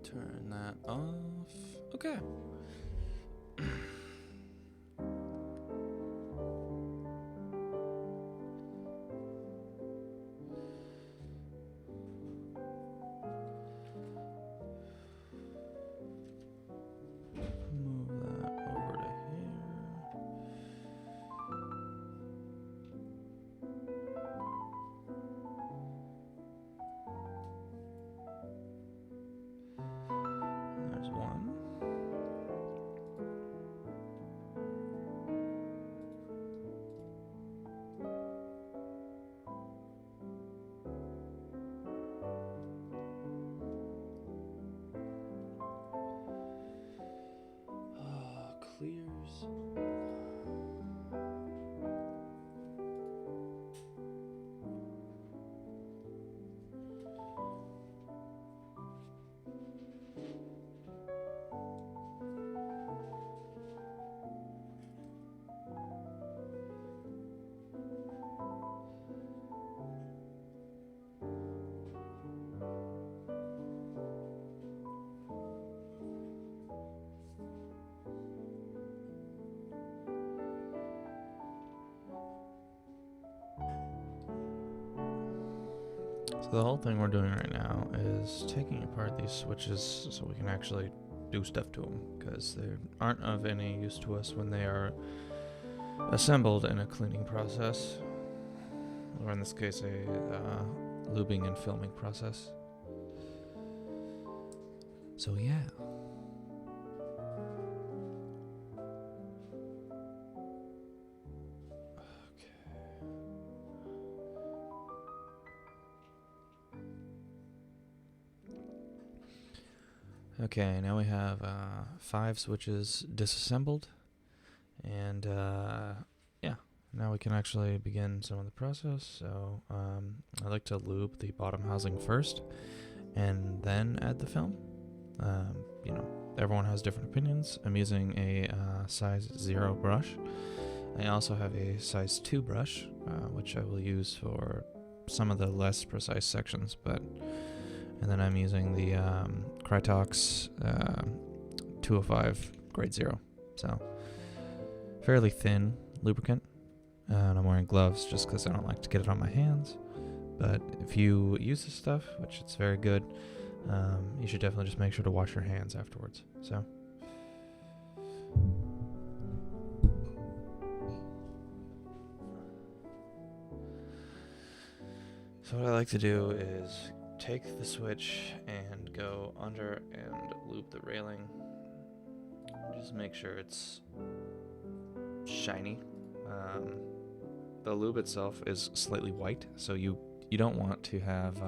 Turn that off. Okay. Move that over to here. There's one. Clears. So the whole thing we're doing right now is taking apart these switches so we can actually do stuff to them, because they aren't of any use to us when they are assembled in a cleaning process, or in this case a lubing and filming process. So yeah. Okay, now we have 5 switches disassembled, and yeah, now we can actually begin some of the process. So I like to lube the bottom housing first, and then add the film. You know, everyone has different opinions. I'm using a size 0 brush. I also have a size 2 brush, which I will use for some of the less precise sections, and then I'm using the Krytox 205 grade 0. So fairly thin lubricant. And I'm wearing gloves just because I don't like to get it on my hands. But if you use this stuff, which it's very good, you should definitely just make sure to wash your hands afterwards. So what I like to do is take the switch and go under and lube the railing. Just make sure it's shiny. The lube itself is slightly white, so you don't want to have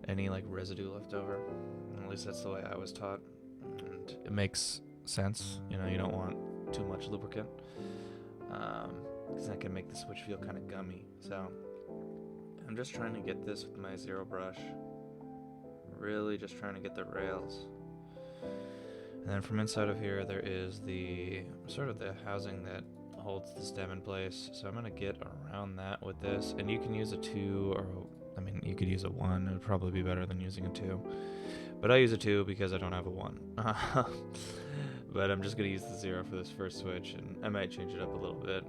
any like residue left over. At least that's the way I was taught, and it makes sense. You know, you don't want too much lubricant, because that can make the switch feel kind of gummy. So I'm just trying to get this with my 0 brush. Really just trying to get the rails. And then from inside of here, there is the sort of the housing that holds the stem in place. So I'm going to get around that with this. And you can use a 2, or I mean, you could use a 1. It would probably be better than using a 2. But I use a 2 because I don't have a 1. But I'm just going to use the 0 for this first switch, and I might change it up a little bit.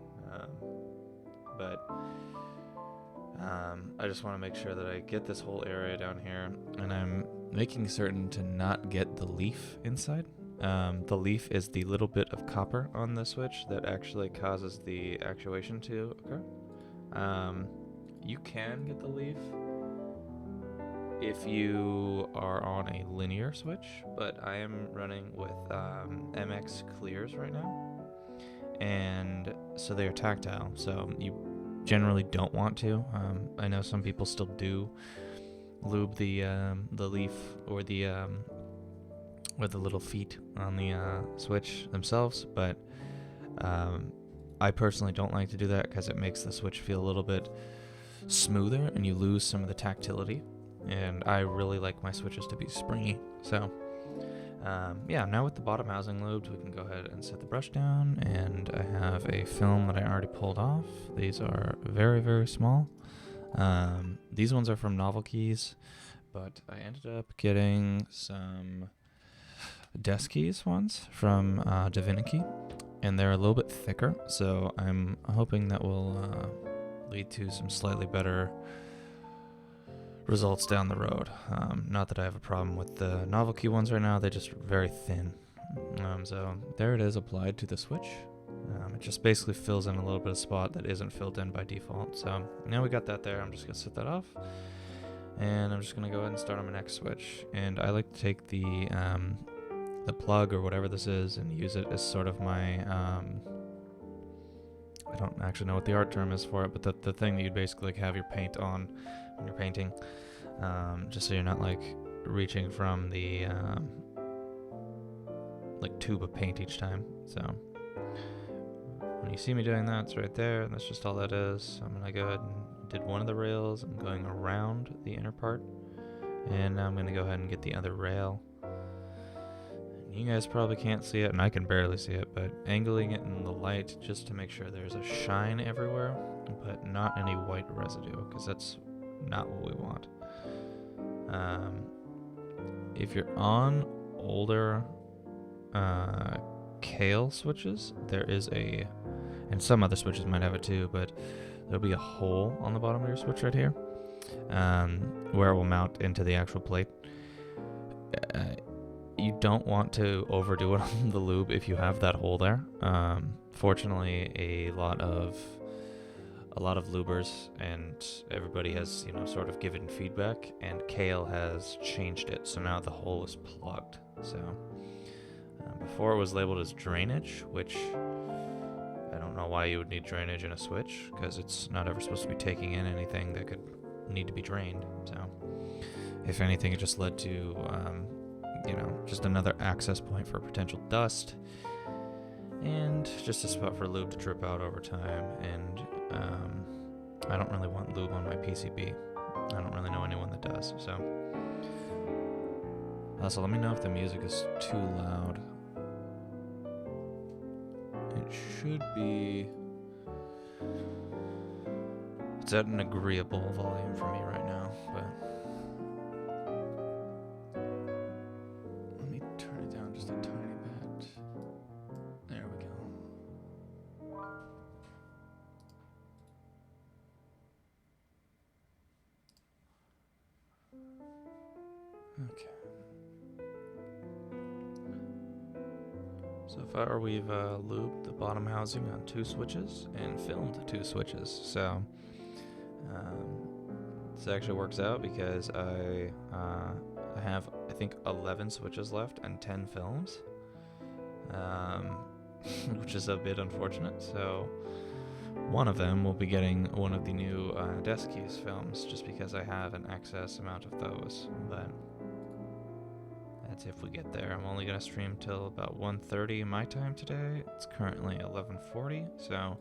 I just want to make sure that I get this whole area down here, and I'm making certain to not get the leaf inside. The leaf is the little bit of copper on the switch that actually causes the actuation to occur. You can get the leaf if you are on a linear switch, but I am running with MX clears right now, and so they are tactile, so you generally don't want to. I know some people still do lube the leaf or the little feet on the switch themselves, but I personally don't like to do that because it makes the switch feel a little bit smoother and you lose some of the tactility, and I really like my switches to be springy. So yeah, now with the bottom housing lubed, we can go ahead and set the brush down, and I have a film that I already pulled off. These are very, very small. These ones are from Novelkeys, but I ended up getting some deskeys ones from Divinity, and they're a little bit thicker, so I'm hoping that will lead to some slightly better results down the road. Not that I have a problem with the Novelkey ones right now, they're just very thin. So there it is applied to the switch. It just basically fills in a little bit of spot that isn't filled in by default. So now we got that there, I'm just going to set that off. And I'm just going to go ahead and start on my next switch. And I like to take the plug or whatever this is and use it as sort of my... I don't actually know what the art term is for it, but the thing that you'd basically like have your paint on when you're painting, just so you're not like reaching from the like tube of paint each time. So when you see me doing that, it's right there, and that's just all that is. I'm gonna go ahead and did one of the rails. I'm going around the inner part, and now I'm gonna go ahead and get the other rail. You guys probably can't see it, and I can barely see it, but angling it in the light just to make sure there's a shine everywhere, but not any white residue, because that's not what we want. If you're on older Kale switches, there is a, and some other switches might have it too, but there'll be a hole on the bottom of your switch right here, where it will mount into the actual plate. You don't want to overdo it on the lube if you have that hole there. Fortunately, a lot of lubers and everybody has, sort of given feedback, and Kale has changed it, so now the hole is plugged. So before it was labeled as drainage, which I don't know why you would need drainage in a switch, because it's not ever supposed to be taking in anything that could need to be drained. So if anything, it just led to just another access point for potential dust, and just a spot for lube to drip out over time. And I don't really want lube on my PCB. I don't really know anyone that does. So also, let me know if the music is too loud. It should be. It's at an agreeable volume for me right now, but. Just a tiny bit. There we go. Okay. So far we've lubed the bottom housing on 2 switches and filmed 2 switches. So this actually works out because I have, I think, 11 switches left and 10 films, which is a bit unfortunate. So one of them will be getting one of the new deskeys films, just because I have an excess amount of those. But that's if we get there. I'm only going to stream till about 1:30 my time today. It's currently 11:40, so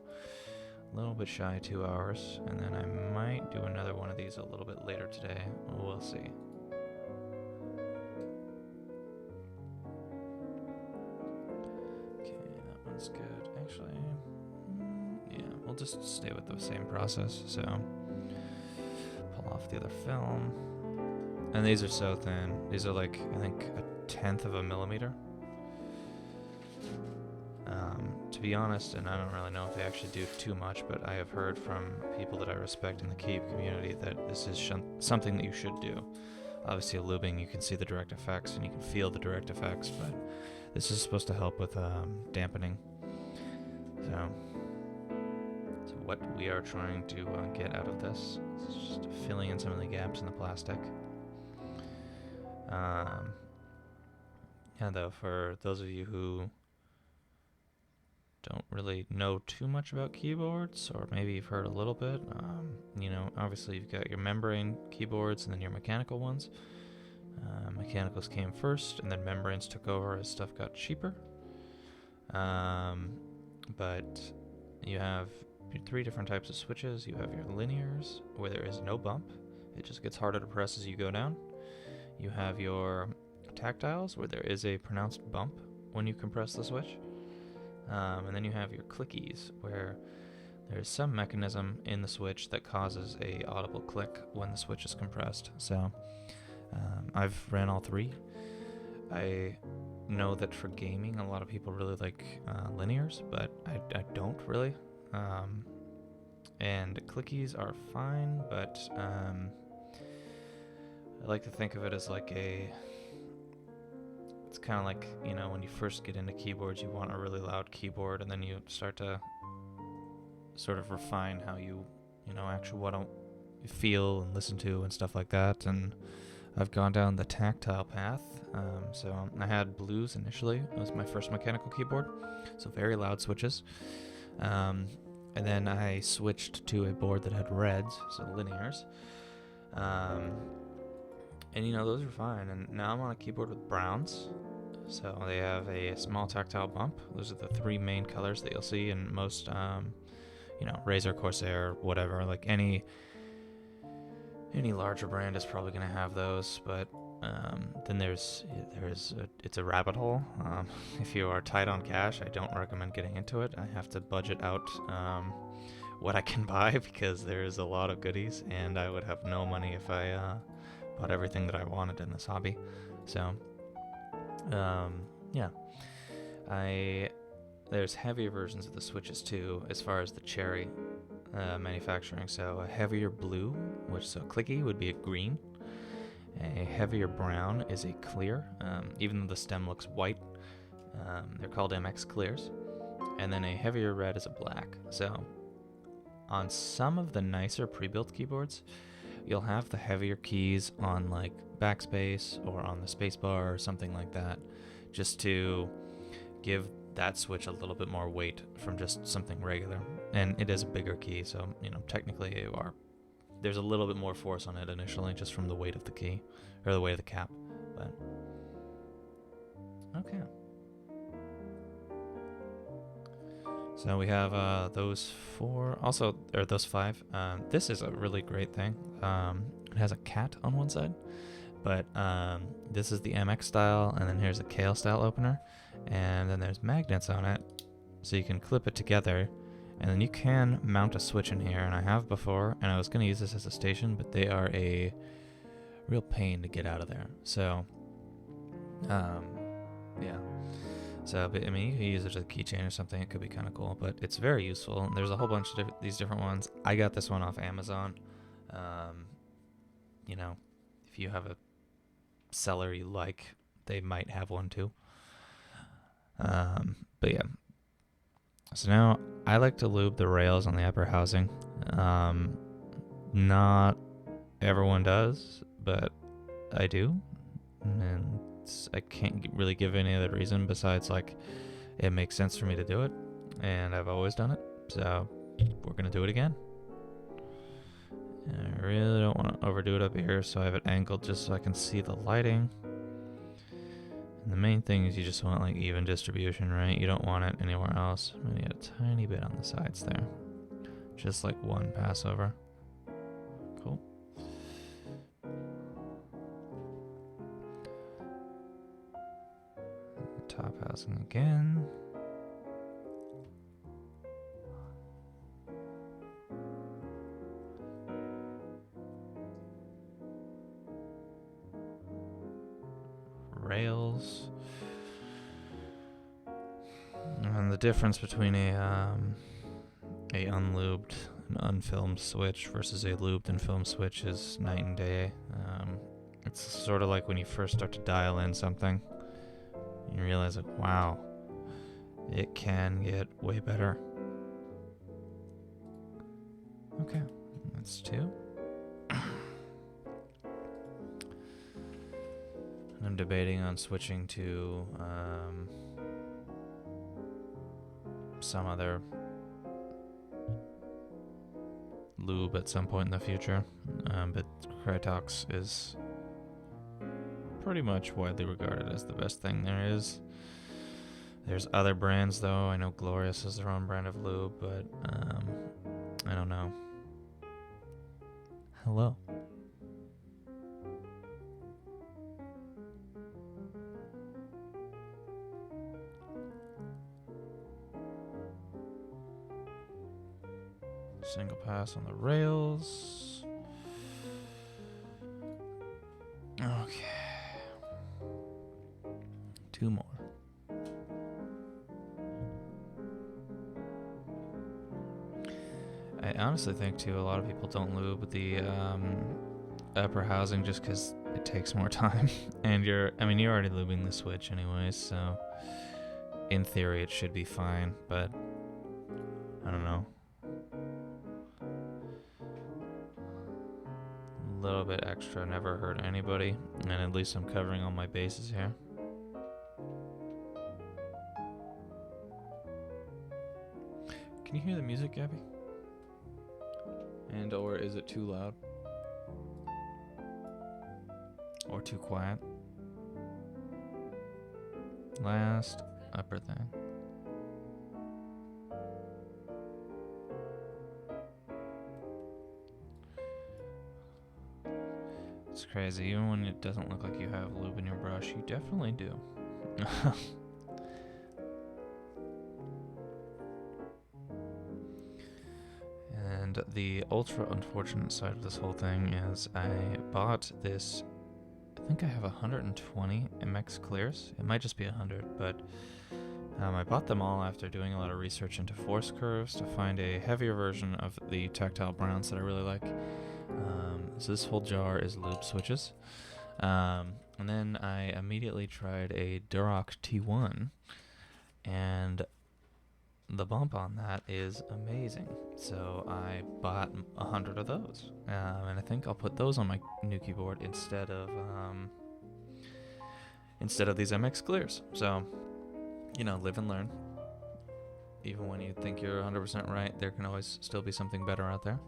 a little bit shy of 2 hours, and then I might do another one of these a little bit later today. We'll see. That's good. Actually, yeah, we'll just stay with the same process. So, pull off the other film. And these are so thin. These are like, I think, 1/10 of a millimeter. To be honest, and I don't really know if they actually do too much, but I have heard from people that I respect in the Keep community that this is something that you should do. Obviously, a lubing, you can see the direct effects and you can feel the direct effects, but this is supposed to help with dampening. So what we are trying to get out of this is just filling in some of the gaps in the plastic. Yeah, though, for those of you who don't really know too much about keyboards, or maybe you've heard a little bit, obviously you've got your membrane keyboards and then your mechanical ones. Mechanicals came first, and then membranes took over as stuff got cheaper. But you have 3 different types of switches. You have your linears, where there is no bump. It just gets harder to press as you go down. You have your tactiles, where there is a pronounced bump when you compress the switch. And then you have your clickies, where there's some mechanism in the switch that causes a audible click when the switch is compressed. So I've ran all three. I know that for gaming, a lot of people really like linears, but I don't really. And clickies are fine, but I like to think of it as like it's kind of like, you know, when you first get into keyboards, you want a really loud keyboard, and then you start to sort of refine how you actually what you feel and listen to and stuff like that. And I've gone down the tactile path. So I had blues initially. It was my first mechanical keyboard, so very loud switches. And then I switched to a board that had reds, so linears. And those are fine. And now I'm on a keyboard with browns. So they have a small tactile bump. Those are the three main colors that you'll see in most, Razer, Corsair, whatever. Like any larger brand is probably going to have those, but then it's a rabbit hole. If you are tight on cash, I don't recommend getting into it. I have to budget out what I can buy because there is a lot of goodies, and I would have no money if I bought everything that I wanted in this hobby. So, there's heavier versions of the switches too, as far as the Cherry manufacturing. So a heavier blue, so clicky would be a green. A heavier brown is a clear, even though the stem looks white. They're called MX clears. And then a heavier red is a black. So on some of the nicer pre-built keyboards, you'll have the heavier keys on like backspace or on the spacebar or something like that, just to give that switch a little bit more weight from just something regular. And it is a bigger key, so technically there's a little bit more force on it initially, just from the weight of the key or the weight of the cap. But okay, so we have those those five. This is a really great thing. It has a cat on one side, but this is the MX style, and then here's a KL style opener, and then there's magnets on it, so you can clip it together, and then you can mount a switch in here, and I have before, and I was going to use this as a station, but they are a real pain to get out of there. So, So, but, I mean, you can use it as a keychain or something. It could be kind of cool, but it's very useful. There's a whole bunch of these different ones. I got this one off Amazon. If you have a seller you like, they might have one too. But yeah. So now I like to lube the rails on the upper housing. Not everyone does, but I do. And I can't really give any other reason besides like it makes sense for me to do it, and I've always done it, so we're gonna do it again. And I really don't want to overdo it up here, so I have it angled just so I can see the lighting. And the main thing is you just want like even distribution, right? You don't want it anywhere else. Maybe a tiny bit on the sides there, just like one pass over. Cool. Top housing again. Rails. And the difference between a unlubed and unfilmed switch versus a lubed and filmed switch is night and day. It's sort of like when you first start to dial in something. You realize, like, wow, it can get way better. Okay, that's two. I'm debating on switching to some other lube at some point in the future, but Krytox is pretty much widely regarded as the best thing there is. There's other brands though. I know Glorious has their own brand of lube, but I don't know. Hello. Single pass on the rails. Okay. 2 more. I honestly think, too, a lot of people don't lube the upper housing just because it takes more time. And you're already lubing the switch anyways, so in theory it should be fine, but I don't know. A little bit extra never hurt anybody, and at least I'm covering all my bases here. Can you hear the music, Gabby? And or is it too loud? Or too quiet? Last upper thing. It's crazy. Even when it doesn't look like you have lube in your brush, you definitely do. And the ultra unfortunate side of this whole thing is I bought this, I think I have 120 MX clears. It might just be 100, but I bought them all after doing a lot of research into force curves to find a heavier version of the tactile browns that I really like. So this whole jar is lube switches. And then I immediately tried a Durock T-1, and the bump on that is amazing. So I bought 100 of those, and I think I'll put those on my new keyboard instead of these MX clears. So, you know, live and learn. Even when you think you're 100% right, there can always still be something better out there.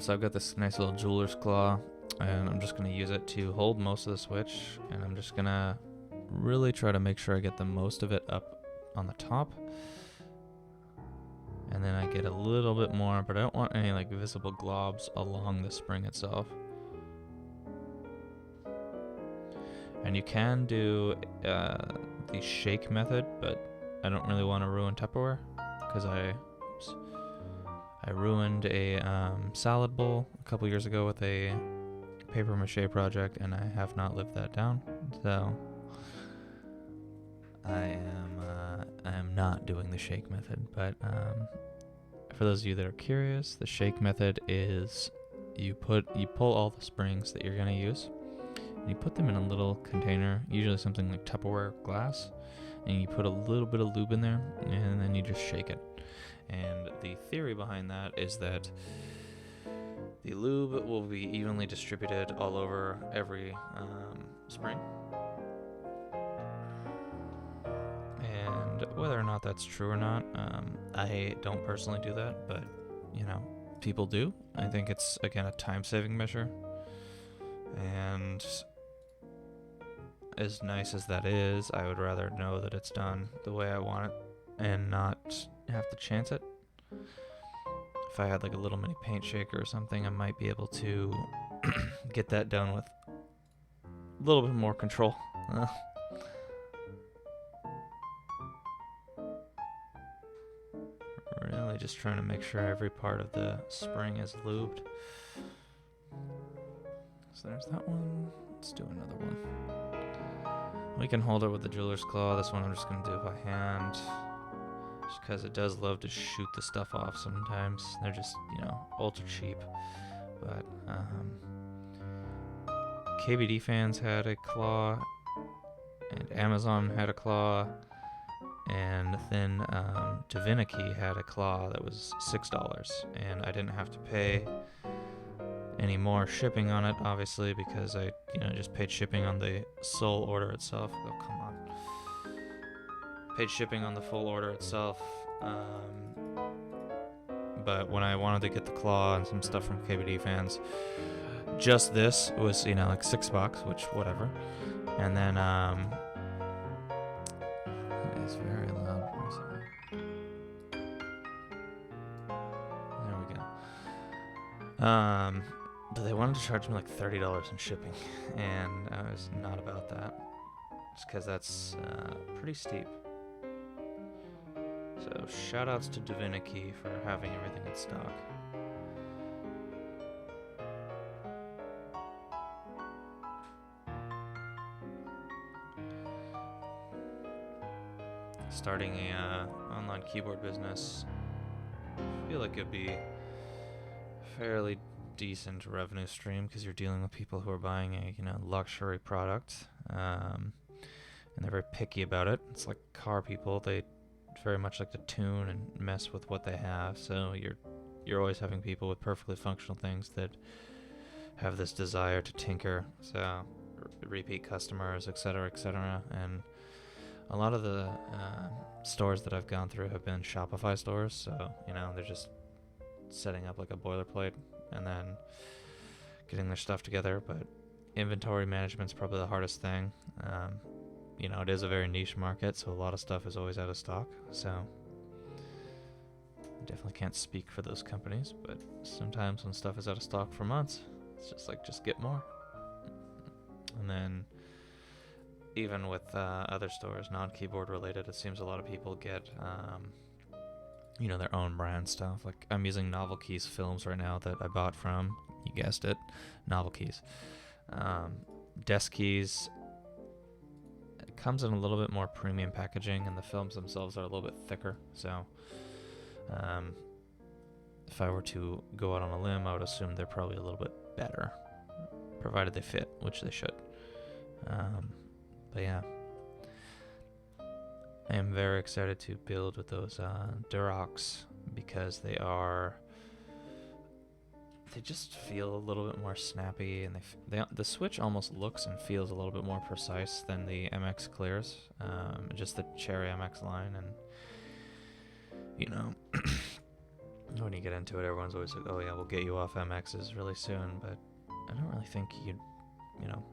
So I've got this nice little jeweler's claw, and I'm just going to use it to hold most of the switch, and I'm just going to really try to make sure I get the most of it up on the top. And then I get a little bit more, but I don't want any like visible globs along the spring itself. And you can do the shake method, but I don't really want to ruin Tupperware, because I ruined a salad bowl a couple years ago with a paper mache project, and I have not lived that down. So I am not doing the shake method. But for those of you that are curious, the shake method is you pull all the springs that you're gonna use, and you put them in a little container, usually something like Tupperware glass, and you put a little bit of lube in there, and then you just shake it. And the theory behind that is that the lube will be evenly distributed all over every spring. And whether or not that's true or not, I don't personally do that, but, you know, people do. I think it's, again, a time-saving measure. And as nice as that is, I would rather know that it's done the way I want it and not have to chance it. If I had like a little mini paint shaker or something, I might be able to get that done with a little bit more control. Really just trying to make sure every part of the spring is lubed. So there's that one. Let's do another one. We can hold it with the jeweler's claw. This one I'm just going to do by hand, just because it does love to shoot the stuff off sometimes. They're just, you know, ultra cheap. But KBD fans had a claw, and Amazon had a claw, and then Divinity had a claw that was $6, and I didn't have to pay any more shipping on it, obviously, because I, you know, just paid shipping on the sole order itself. Oh, come on. Paid shipping on the full order itself. But when I wanted to get the claw and some stuff from KBD fans, just this was, you know, like $6, which, whatever. And then, it's very loud. There we go. But they wanted to charge me like $30 in shipping, and I was not about that, just because that's pretty steep. So shout outs to Divinity for having everything in stock. starting a online keyboard business. I feel like it'd be a fairly decent revenue stream because you're dealing with people who are buying a luxury product, and they're very picky about it. It's like car people; they very much like to tune and mess with what they have. So you're always having people with perfectly functional things that have this desire to tinker. So repeat customers, etc., etc. And a lot of the stores that I've gone through have been Shopify stores. So they're just setting up like a boilerplate and then getting their stuff together. But inventory management's probably the hardest thing. It is a very niche market, so a lot of stuff is always out of stock. So I definitely can't speak for those companies, but sometimes when stuff is out of stock for months, it's just get more. And then even with other stores, non-keyboard related, it seems a lot of people get their own brand stuff. Like I'm using Novelkeys films right now that I bought from, you guessed it, Novelkeys. Deskeys, it comes in a little bit more premium packaging, and the films themselves are a little bit thicker. So if I were to go out on a limb, I would assume they're probably a little bit better, provided they fit, which they should. But yeah, I am very excited to build with those Durocks because they just feel a little bit more snappy, and the switch almost looks and feels a little bit more precise than the MX Clears, just the Cherry MX line. And when you get into it, everyone's always like, oh yeah, we'll get you off MXs really soon, but I don't really think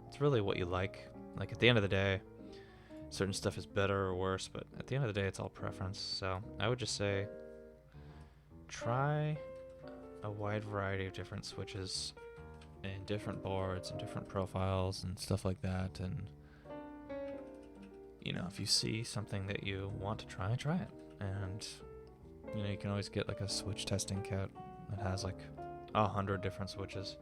it's really what you like. Like at the end of the day, certain stuff is better or worse, but at the end of the day, it's all preference. So I would just say try a wide variety of different switches and different boards and different profiles and stuff like that. And if you see something that you want to try it. And you can always get like a switch testing kit that has like 100 different switches.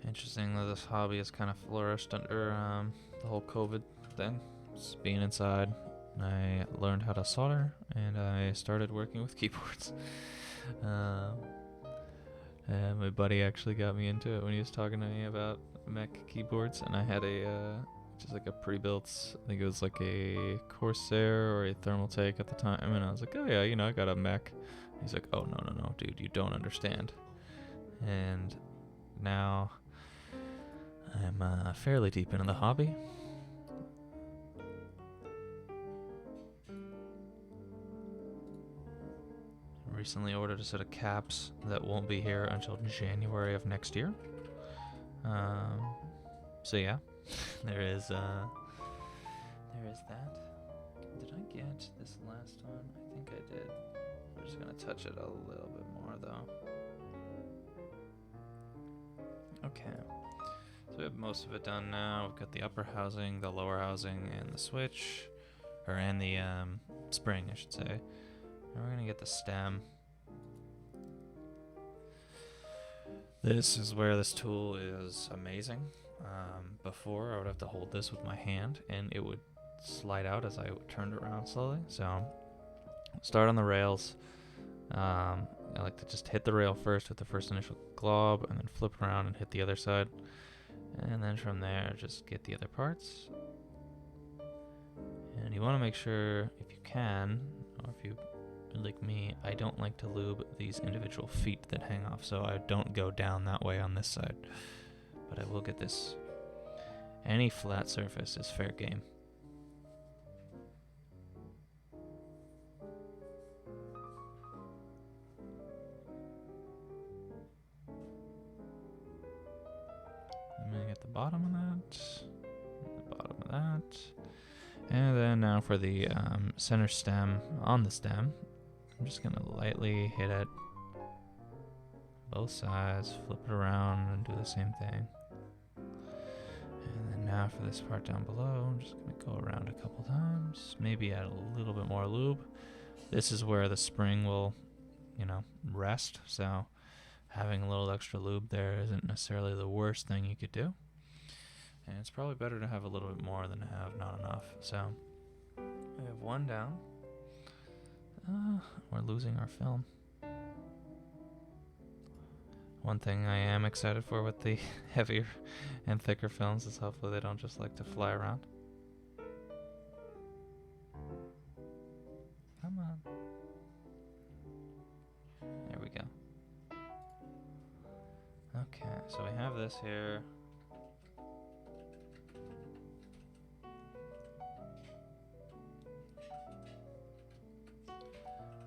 Interesting that this hobby has kind of flourished under the whole COVID thing. Just being inside, I learned how to solder, and I started working with keyboards. And my buddy actually got me into it when he was talking to me about mech keyboards, and I had just like a pre-built, I think it was like a Corsair or a Thermaltake at the time, and I was like, oh yeah, I got a mech. He's like, oh no, dude, you don't understand. And now I'm fairly deep into the hobby. Recently ordered a set of caps that won't be here until January of next year. So yeah, there is that. Did I get this last one? I think I did. I'm just gonna touch it a little bit more though. Okay. So we have most of it done now. We've got the upper housing, the lower housing, and the switch, and the spring, I should say. And we're gonna get the stem. This is where this tool is amazing. Before, I would have to hold this with my hand, and it would slide out as I turned around slowly. So, start on the rails. I like to just hit the rail first with the first initial glob, and then flip around and hit the other side. And then from there, just get the other parts. And you want to make sure, if you can, or if you like me, I don't like to lube these individual feet that hang off, so I don't go down that way on this side. But I will get this. Any flat surface is fair game. I'm going to get the bottom of that, the bottom of that. And then now for the center stem on the stem, I'm just going to lightly hit it both sides, flip it around and do the same thing. And then now for this part down below, I'm just going to go around a couple times, maybe add a little bit more lube. This is where the spring will, you know, rest, so having a little extra lube there isn't necessarily the worst thing you could do. And it's probably better to have a little bit more than to have not enough. So we have one down. We're losing our film. One thing I am excited for with the heavier and thicker films is hopefully they don't just like to fly around. Come on. There we go. Okay, so we have this here.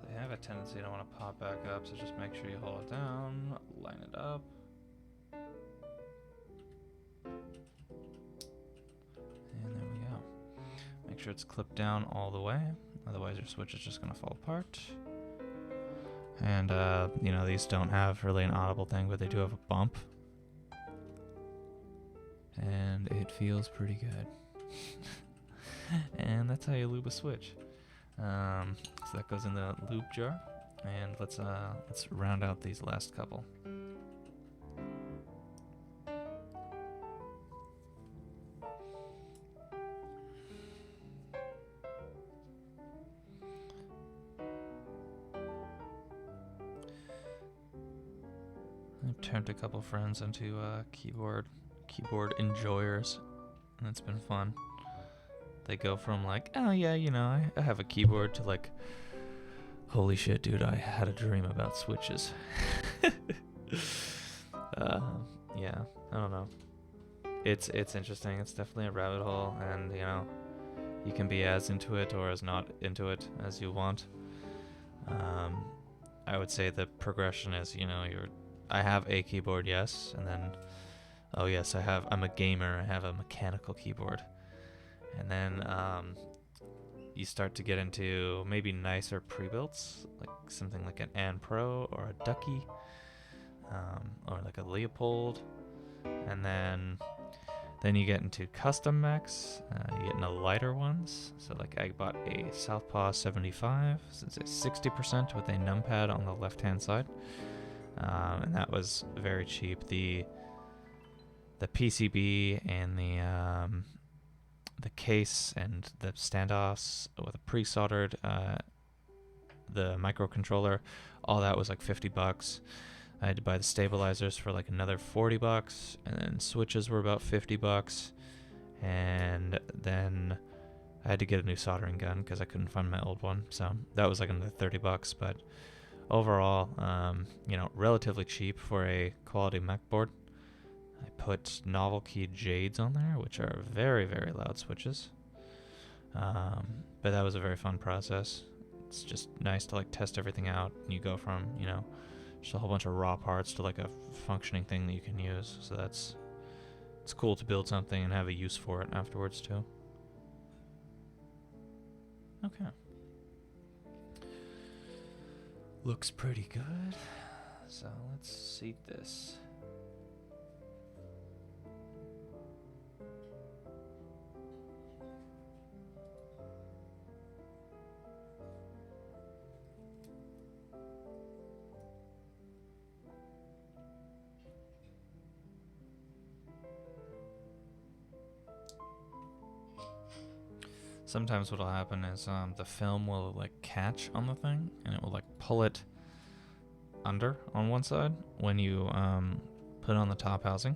They have a tendency to want to pop back up, so just make sure you hold it down, line it up. And there we go. Make sure it's clipped down all the way, otherwise your switch is just going to fall apart. And, you know, these don't have really an audible thing, but they do have a bump. And it feels pretty good. And that's how you lube a switch. So that goes in the lube jar, and let's round out these last couple. I've turned a couple friends into keyboard enjoyers, and it's been fun. They go from like, oh yeah, you know, I have a keyboard, to like, holy shit, dude, I had a dream about switches. Yeah, I don't know. It's interesting. It's definitely a rabbit hole, and you know, you can be as into it or as not into it as you want. I would say the progression is, you know, I have a keyboard, yes, and then, oh yes, I'm a gamer. I have a mechanical keyboard. And then you start to get into maybe nicer pre-builts, like something like an An Pro or a Ducky, or like a Leopold. And then you get into custom mechs. You get into lighter ones. So like I bought a Southpaw 75, so it's a 60% with a numpad on the left-hand side, and that was very cheap. The PCB and the case and the standoffs with a pre-soldered, the microcontroller, all that was like $50. I had to buy the stabilizers for like another $40, and then switches were about $50, and then I had to get a new soldering gun because I couldn't find my old one, so that was like another $30. But overall, you know, relatively cheap for a quality mech board. I put Novelkey Jades on there, which are very, very loud switches. But that was a very fun process. It's just nice to like test everything out. And you go from, you know, just a whole bunch of raw parts to like a functioning thing that you can use. So it's cool to build something and have a use for it afterwards too. Okay. Looks pretty good. So let's seat this. Sometimes what'll happen is the film will like catch on the thing, and it will like pull it under on one side when you put it on the top housing.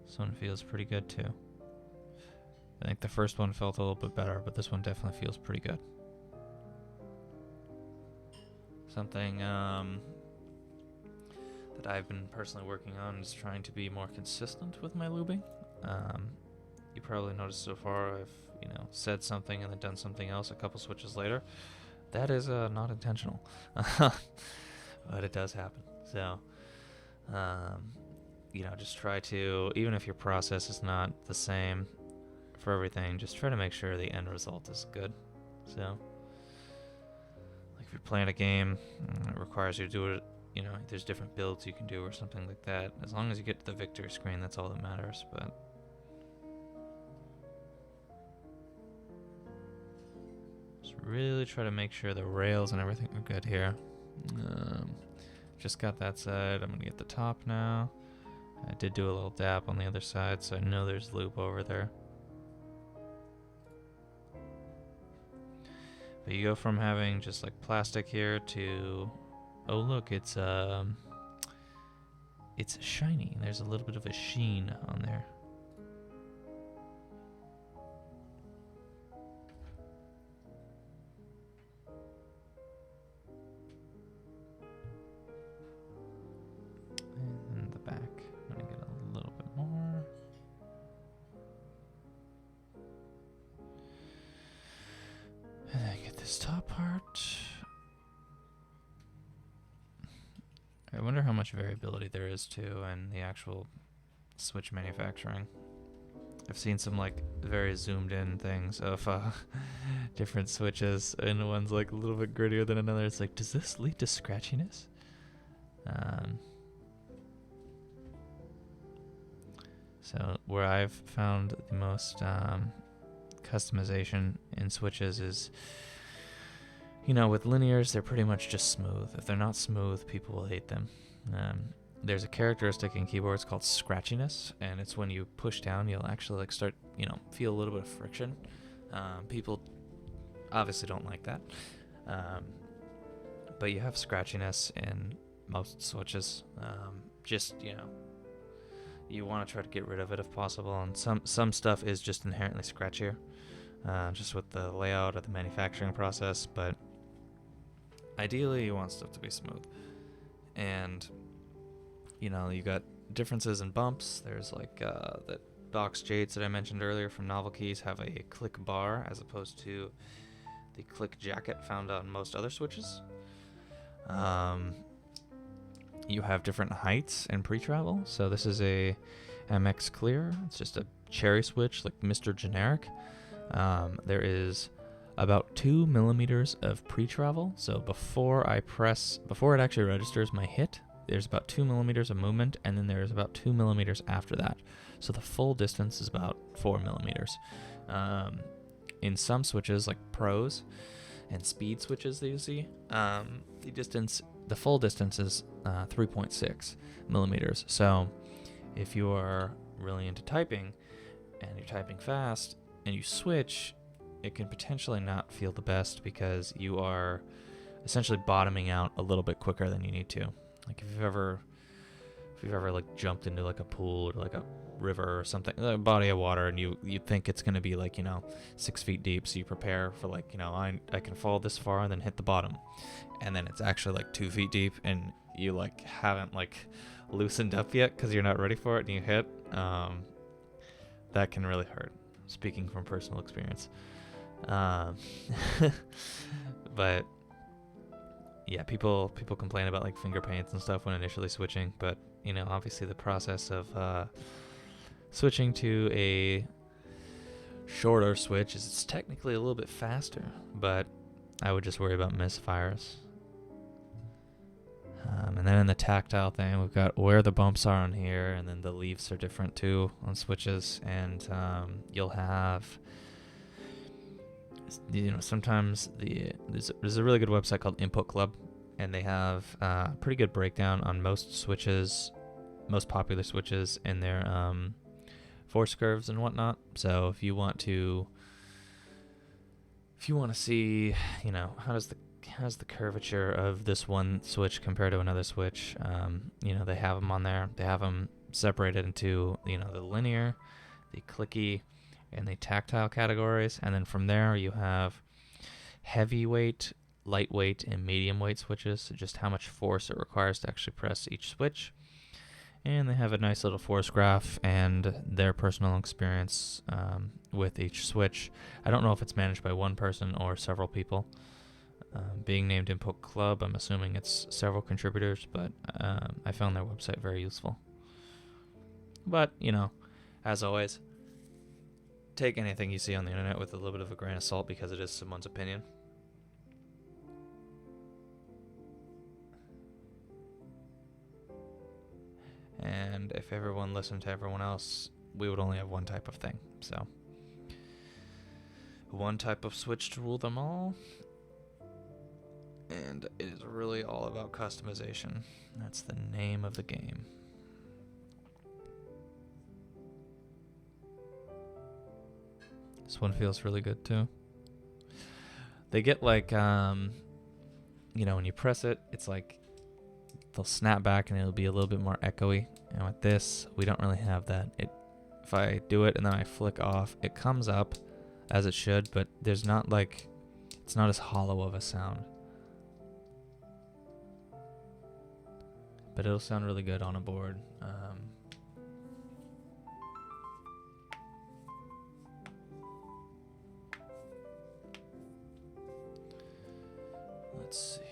This one feels pretty good too. I think the first one felt a little bit better, but this one definitely feels pretty good. Something that I've been personally working on is trying to be more consistent with my lubing. You probably noticed so far I've, you know, said something and then done something else a couple switches later. That is not intentional, but it does happen. So, you know, just try to, even if your process is not the same for everything, just try to make sure the end result is good. So, like you're playing a game, it requires you to do it, you know, there's different builds you can do or something like that. As long as you get to the victory screen, that's all that matters. But just really try to make sure the rails and everything are good here. Just got that side. I'm gonna get the top now. I did do a little dab on the other side, so I know there's lube over there. But you go from having just like plastic here to, oh look, it's shiny. There's a little bit of a sheen on there. And the back, I'm gonna get a little bit more. And then get this top part. I wonder how much variability there is too in the actual switch manufacturing. I've seen some like very zoomed in things of different switches, and one's like a little bit grittier than another. It's like, does this lead to scratchiness? So where I've found the most customization in switches is, you know, with linears, they're pretty much just smooth. If they're not smooth, people will hate them. There's a characteristic in keyboards called scratchiness, and it's when you push down, you'll actually like start, you know, feel a little bit of friction. People obviously don't like that. But you have scratchiness in most switches. Just, you know, you want to try to get rid of it if possible, and some stuff is just inherently scratchier, just with the layout of the manufacturing process, but ideally you want stuff to be smooth. And, you know, you got differences in bumps. There's like the Dox Jades that I mentioned earlier from Novelkeys have a click bar as opposed to the click jacket found on most other switches. You have different heights in pre-travel. So this is a MX Clear. It's just a cherry switch, like Mr. Generic. There is about 2 millimeters of pre-travel. So before it actually registers my hit, there's about 2 millimeters of movement, and then there's about 2 millimeters after that. So the full distance is about 4 millimeters. In some switches, like pros and speed switches that you see, the full distance is 3.6 millimeters. So if you are really into typing and you're typing fast and you switch, it can potentially not feel the best because you are essentially bottoming out a little bit quicker than you need to. Like if you've ever like jumped into like a pool or like a river or something, a body of water, and you think it's gonna be like, you know, 6 feet deep, so you prepare for like, you know, I can fall this far and then hit the bottom, and then it's actually like 2 feet deep, and you like haven't like loosened up yet because you're not ready for it, and you hit. That can really hurt. Speaking from personal experience. But yeah, people complain about like finger pains and stuff when initially switching, but you know, obviously the process of switching to a shorter switch is it's technically a little bit faster, but I would just worry about misfires. And then in the tactile thing, we've got where the bumps are on here, and then the leaves are different too on switches, and you'll have, you know, sometimes there's a really good website called Input Club, and they have a pretty good breakdown on most switches, most popular switches, and their force curves and whatnot. So if you want to see, you know, how's the curvature of this one switch compared to another switch, you know, they have them on there. They have them separated into, you know, the linear, the clicky, and the tactile categories, and then from there you have heavyweight, lightweight, and medium weight switches, so just how much force it requires to actually press each switch. And they have a nice little force graph and their personal experience with each switch. I don't know if it's managed by one person or several people. Being named Input Club, I'm assuming it's several contributors, but I found their website very useful. But, you know, as always, take anything you see on the internet with a little bit of a grain of salt because it is someone's opinion. if everyone listened to everyone else, we would only have one type of thing. So, one type of switch to rule them all. And it is really all about customization. That's the name of the game. This one feels really good too. They get like, when you press it, it's like they'll snap back and it'll be a little bit more echoey. And with this, we don't really have that. If I do it and then I flick off, it comes up as it should, but there's not like, it's not as hollow of a sound. But it'll sound really good on a board. Let's see.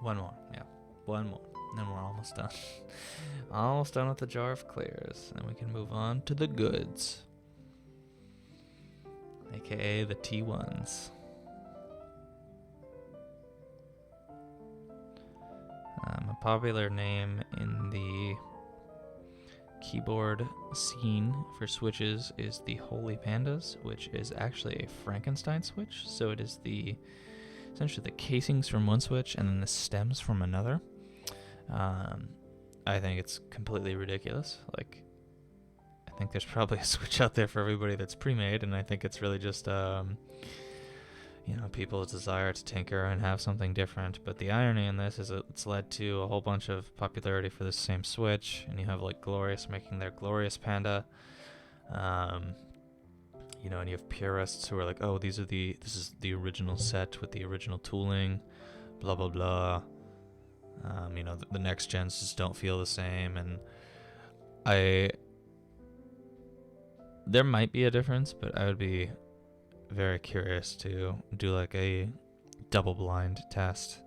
One more, yeah. One more. And then we're almost done. Almost done with the jar of clears. And we can move on to the goods. AKA the T-1's. A popular name in the keyboard scene for switches is the Holy Pandas, which is actually a Frankenstein switch. So it is essentially the casings from one switch and then the stems from another. I think it's completely ridiculous. Like, I think there's probably a switch out there for everybody that's pre-made, and I think it's really just people's desire to tinker and have something different. But the irony in this is it's led to a whole bunch of popularity for this same switch, and you have like Glorious making their Glorious Panda, and you have purists who are like, oh, this is the original set with the original tooling, blah blah blah. The next gens just don't feel the same, and there might be a difference, but I would be very curious to do like a double blind test,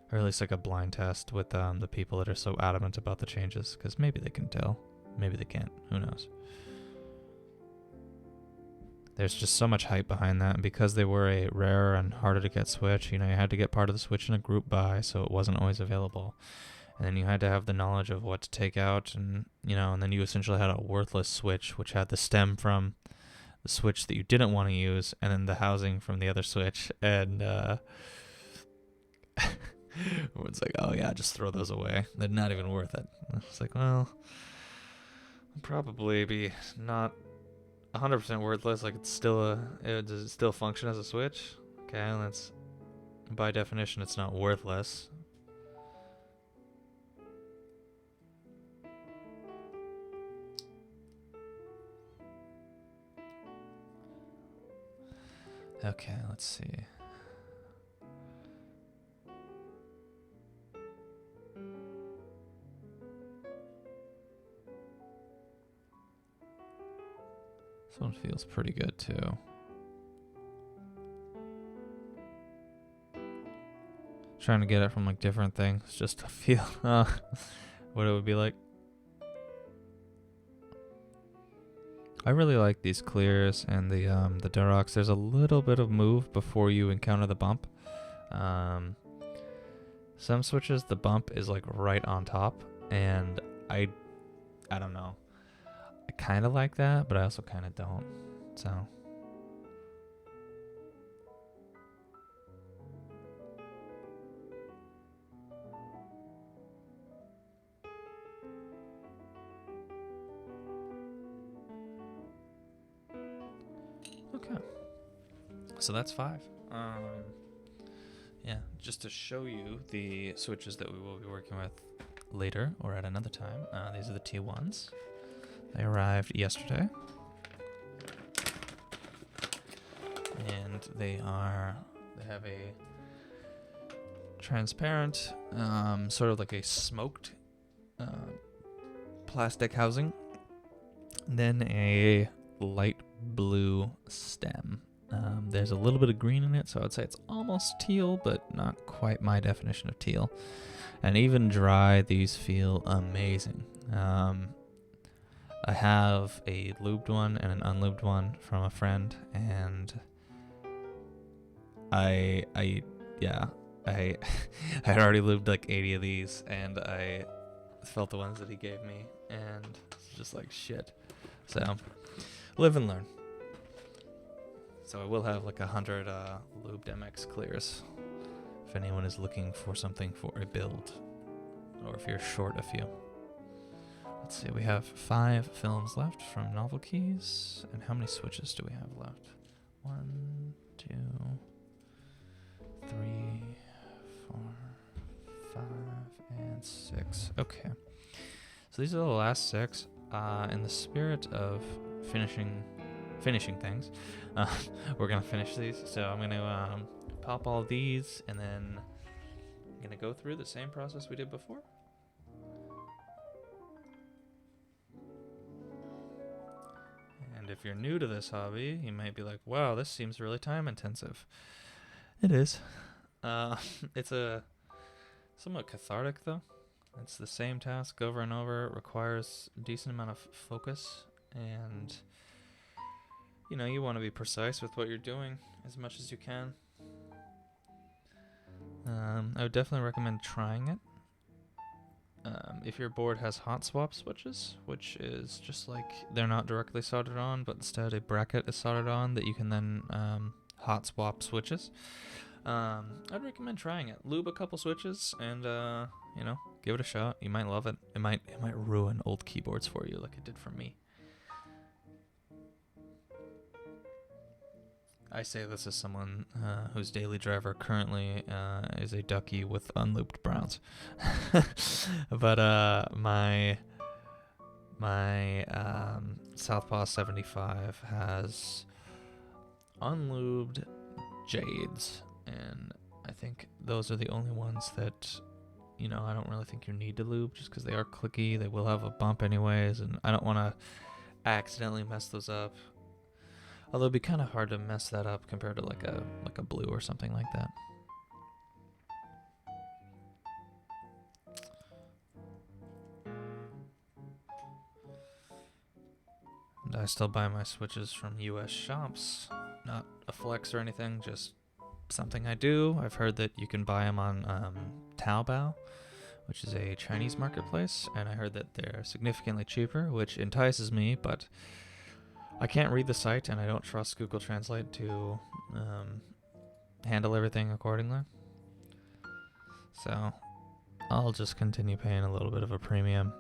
or at least like a blind test with the people that are so adamant about the changes, because maybe they can tell, maybe they can't, who knows. There's just so much hype behind that, and because they were a rarer and harder to get switch, you had to get part of the switch in a group buy, so it wasn't always available. And then you had to have the knowledge of what to take out, and and then you essentially had a worthless switch, which had the stem from the switch that you didn't want to use, and then the housing from the other switch, and it's like, oh yeah, just throw those away. They're not even worth it. It's like, well, probably be not 100% worthless. Like, does it still function as a switch? Okay, that's, by definition, it's not worthless. Okay, let's see. This one feels pretty good too. Trying to get it from like different things just to feel what it would be like. I really like these clears and the Durocks. There's a little bit of move before you encounter the bump. Some switches, the bump is like right on top, and I don't know. I kind of like that, but I also kind of don't. So. Okay. So that's 5. Yeah, just to show you the switches that we will be working with later or at another time. These are the T-1's. They arrived yesterday. And they have a transparent, sort of like a smoked plastic housing. Then a light blue stem. There's a little bit of green in it, so I'd say it's almost teal, but not quite my definition of teal. And even dry, these feel amazing. I have a lubed one and an unlubed one from a friend, and I had already lubed like 80 of these, and I felt the ones that he gave me, and it's just like shit. So, live and learn. So I will have like 100 lubed MX clears if anyone is looking for something for a build, or if you're short a few. Let's see, we have 5 films left from Novelkeys, and how many switches do we have left? 1, 2, 3, 4, 5, and 6. Okay. So these are the last 6. In the spirit of finishing things, we're gonna finish these. So I'm gonna pop all these, and then I'm gonna go through the same process we did before. And if you're new to this hobby, you might be like, wow, this seems really time intensive. It is. It's a somewhat cathartic though. It's the same task over and over. It requires a decent amount of focus, and you know, you want to be precise with what you're doing as much as you can. I would definitely recommend trying it. If your board has hot swap switches, which is just like they're not directly soldered on, but instead a bracket is soldered on that you can then hot swap switches, I'd recommend trying it. Lube a couple switches and you know, give it a shot. You might love it. It might ruin old keyboards for you like it did for me. I say this as someone whose daily driver currently is a ducky with unlooped browns. But my Southpaw 75 has unlubed jades, and I think those are the only ones that, you know, I don't really think you need to lube, just because they are clicky. They will have a bump anyways, and I don't want to accidentally mess those up. Although it'd be kind of hard to mess that up compared to like a blue or something like that. And I still buy my switches from US shops. Not a flex or anything, just something I do. I've heard that you can buy them on Taobao, which is a Chinese marketplace, and I heard that they're significantly cheaper, which entices me, but I can't read the site, and I don't trust Google Translate to handle everything accordingly. So I'll just continue paying a little bit of a premium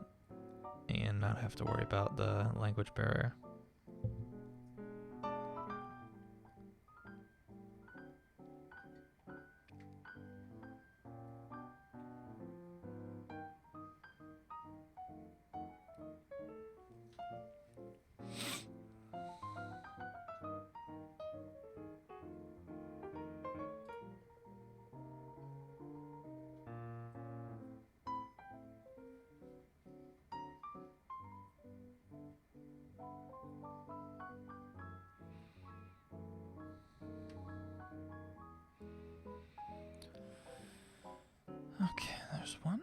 and not have to worry about the language barrier. Okay, there's one.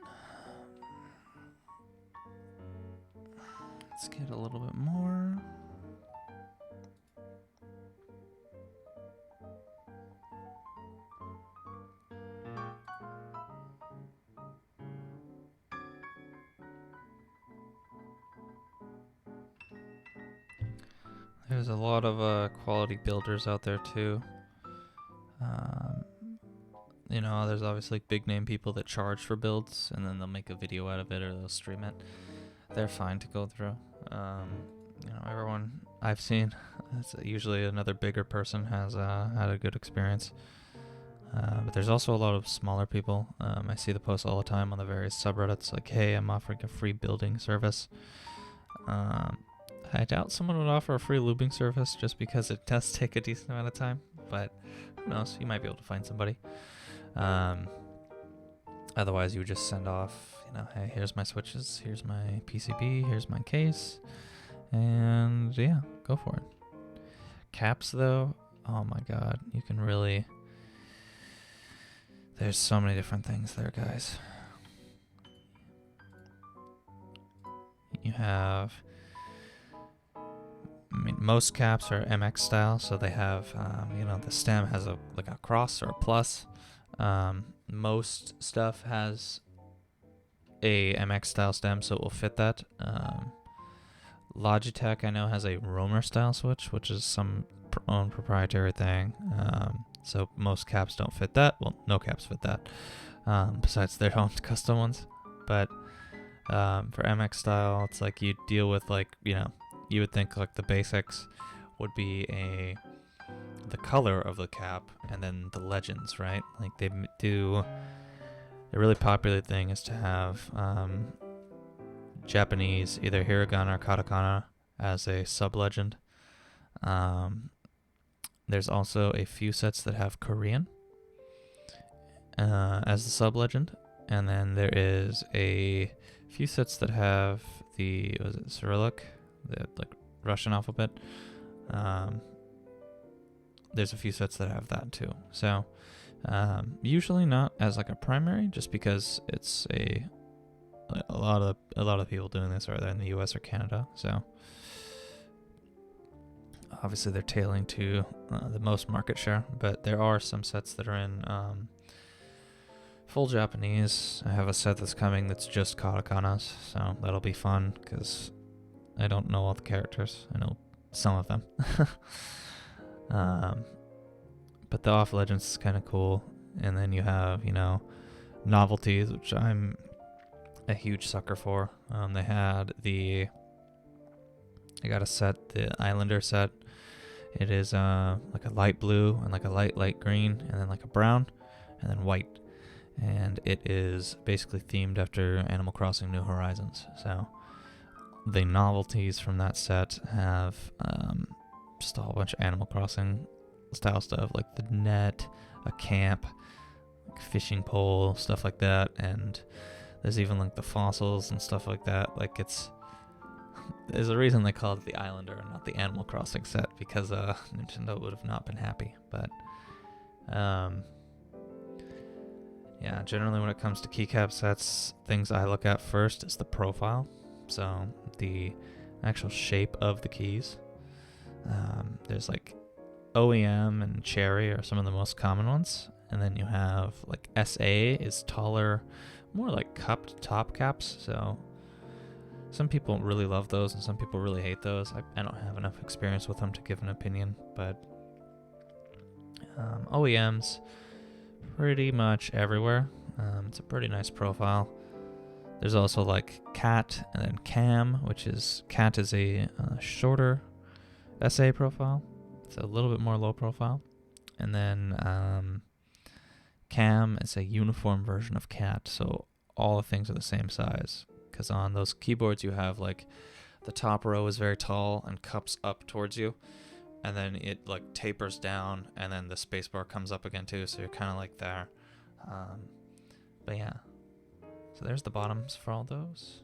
Let's get a little bit more. There's a lot of quality builders out there too. You know, there's obviously big name people that charge for builds, and then they'll make a video out of it or they'll stream it. They're fine to go through. You know, everyone I've seen, it's usually another bigger person has had a good experience. But there's also a lot of smaller people. I see the posts all the time on the various subreddits, like, hey, I'm offering a free building service. I doubt someone would offer a free lubing service just because it does take a decent amount of time, but who knows, you might be able to find somebody. Otherwise you would just send off, you know, hey, here's my switches, here's my PCB, here's my case, and yeah, go for it. Caps though, oh my god, you can really, there's so many different things there, guys. You have, I mean, most caps are MX style, so they have, you know, the stem has like a cross or a plus. Most stuff has a MX style stem, so it will fit that. Logitech, I know, has a roamer style switch, which is some own proprietary thing. So most caps don't fit that. Well, no caps fit that, besides their own custom ones. But for MX style, it's like you deal with, like, you know, you would think like the basics would be the color of the cap and then the legends, right? Like they do. A really popular thing is to have Japanese, either hiragana or katakana, as a sub-legend. There's also a few sets that have Korean as the sub-legend. And then there is a few sets that have the, was it Cyrillic? The like Russian alphabet. There's a few sets that have that too. So usually not as like a primary, just because it's a lot of people doing this are either in the US or Canada. So obviously they're tailing to the most market share, but there are some sets that are in full Japanese. I have a set that's coming that's just katakanas, so that'll be fun because I don't know all the characters. I know some of them. But the off legends is kind of cool. And then you have, you know, Novelkeys, which I'm a huge sucker for. They had I got a set, the Islander set. It is like a light blue and like a light green and then like a brown and then white. And it is basically themed after Animal Crossing New Horizons. So the Novelkeys from that set have just a whole bunch of Animal Crossing style stuff, like the net, a camp, like fishing pole, stuff like that. And there's even like the fossils and stuff like that. Like there's a reason they call it the Islander and not the Animal Crossing set, because Nintendo would have not been happy. But yeah, generally when it comes to keycap sets, things I look at first is the profile. So the actual shape of the keys. There's like OEM and Cherry are some of the most common ones. And then you have like SA is taller, more like cupped top caps. So some people really love those and some people really hate those. I don't have enough experience with them to give an opinion, but OEMs pretty much everywhere. It's a pretty nice profile. There's also like Cat and then Cam, which is Cat is a shorter SA profile. It's a little bit more low profile. And then Cam is a uniform version of Cat, so all the things are the same size. Because on those keyboards you have like the top row is very tall and cups up towards you, and then it like tapers down, and then the spacebar comes up again too, so you're kind of like there. But yeah, so there's the bottoms for all those.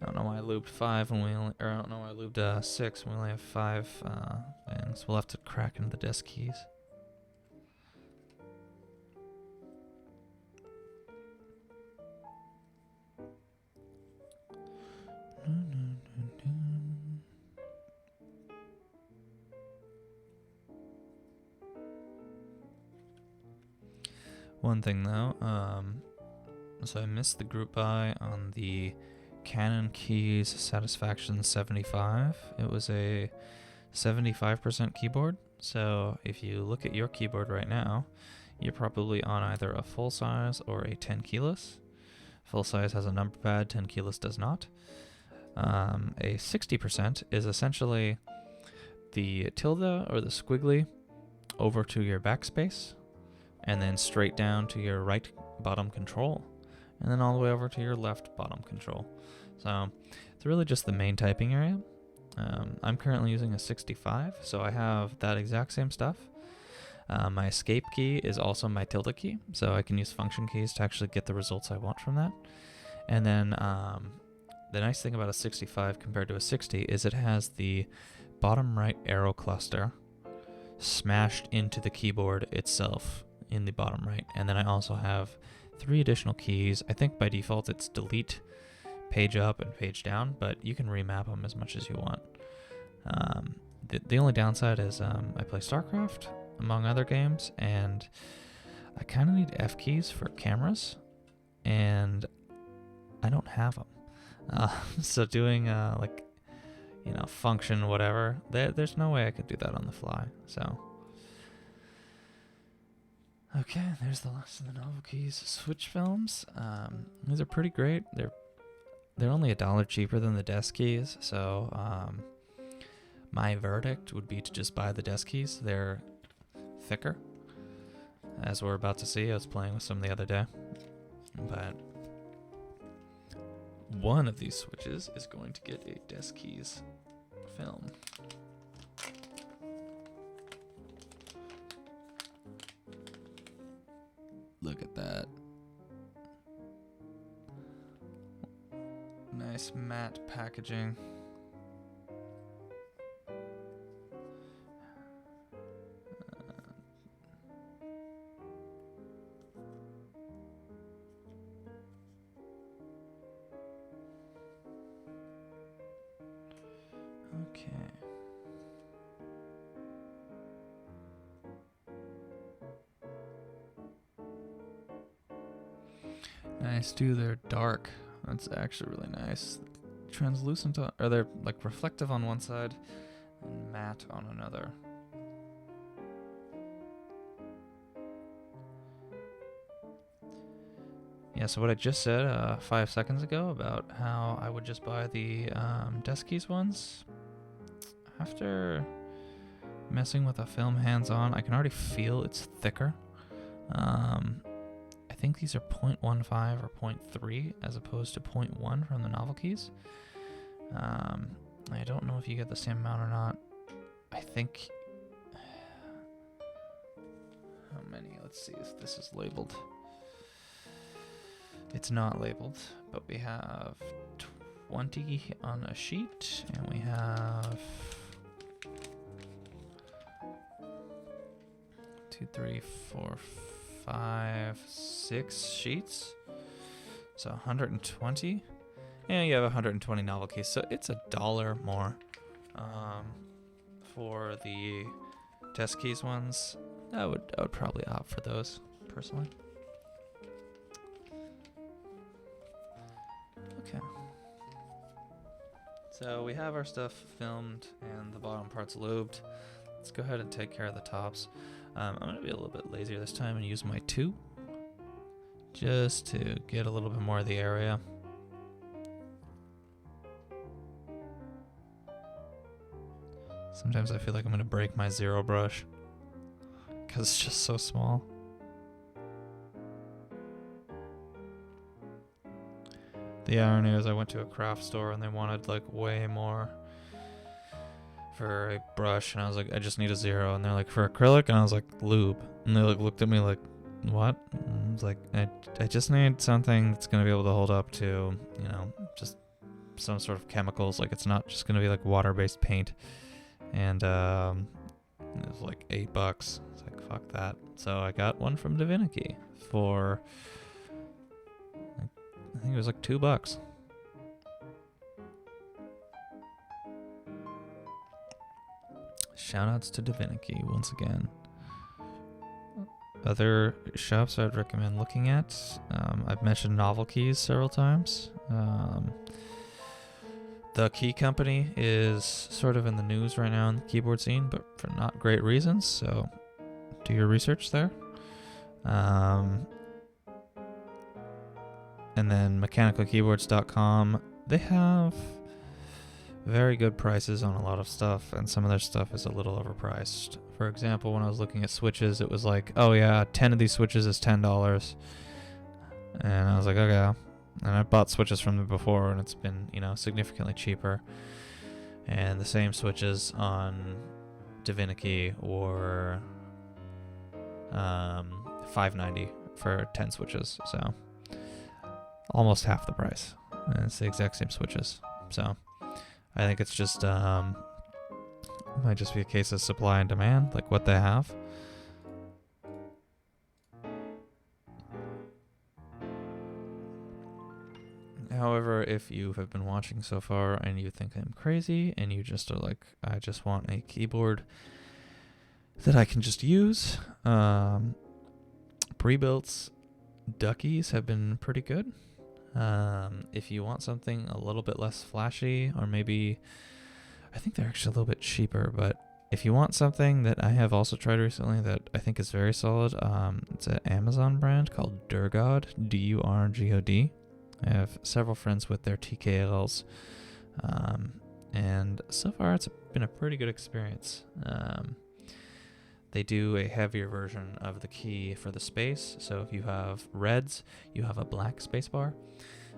I don't know why I lubed 5 when I don't know why I lubed 6 when we only have 5 things. We'll have to crack into the desk keys. One thing though, so I missed the group buy on the Canon Keys Satisfaction 75. It was a 75% keyboard. So if you look at your keyboard right now, you're probably on either a full size or a 10 keyless. Full size has a number pad, 10 keyless does not. A 60% is essentially the tilde or the squiggly over to your backspace, and then straight down to your right bottom control, and then all the way over to your left bottom control. So it's really just the main typing area. I'm currently using a 65, so I have that exact same stuff. My escape key is also my tilde key, so I can use function keys to actually get the results I want from that. And then the nice thing about a 65 compared to a 60 is it has the bottom right arrow cluster smashed into the keyboard itself in the bottom right. And then I also have 3 additional keys. I think by default it's delete, page up, and page down, but you can remap them as much as you want. The only downside is I play StarCraft, among other games, and I kind of need F keys for cameras, and I don't have them. So doing like, function whatever, there's no way I could do that on the fly. So okay, there's the last of the Novelkeys switch films. These are pretty great. They're only $1 cheaper than the deskeys, so my verdict would be to just buy the deskeys. They're thicker, as we're about to see. I was playing with some the other day, but one of these switches is going to get a deskeys film. Look at that. Nice matte packaging. Okay. Nice too, they're dark. That's actually really nice. Translucent, or they're like reflective on one side and matte on another. Yeah, so what I just said 5 seconds ago about how I would just buy the deskeys ones, after messing with a film hands-on, I can already feel it's thicker. I think these are 0.15 or 0.3 as opposed to 0.1 from the Novelkeys. I don't know if you get the same amount or not. I think... How many? Let's see if this is labeled. It's not labeled, but we have 20 on a sheet, and we have 2, 3, 4, 5, 6 sheets. So 120. And you have 120 Novelkeys, so it's $1 more for the deskeys ones. I would probably opt for those personally. Okay. So we have our stuff filmed and the bottom part's lubed. Let's go ahead and take care of the tops. I'm going to be a little bit lazier this time and use my 2 just to get a little bit more of the area. Sometimes I feel like I'm going to break my 0 brush because it's just so small. The irony is I went to a craft store and they wanted like way more for a brush, and I was like, I just need a 0, and they're like, for acrylic, and I was like, lube, and they like looked at me like, what? And I was like, I just need something that's gonna be able to hold up to, just some sort of chemicals. Like it's not just gonna be like water-based paint, and it was like $8. It's like, fuck that. So I got one from Divinity for, I think it was like $2. Shoutouts to Divinity once again. Other shops I'd recommend looking at. I've mentioned Novelkeys several times. The Key Company is sort of in the news right now in the keyboard scene, but for not great reasons, so do your research there. And then mechanicalkeyboards.com, they have very good prices on a lot of stuff, and some of their stuff is a little overpriced. For example, when I was looking at switches, it was like, oh yeah, 10 of these switches is $10. And I was like, okay. And I bought switches from them before, and it's been, significantly cheaper. And the same switches on Divinity were $5.90 for 10 switches, so almost half the price. And it's the exact same switches. So I think it's just might just be a case of supply and demand, like what they have. However, if you have been watching so far and you think I'm crazy and you just are like, I just want a keyboard that I can just use, pre-built duckies have been pretty good. If you want something a little bit less flashy, or maybe, I think they're actually a little bit cheaper, but if you want something that I have also tried recently that I think is very solid, it's an Amazon brand called Durgod, Durgod. I have several friends with their TKLs, and so far it's been a pretty good experience. They do a heavier version of the key for the space, so if you have reds, you have a black spacebar,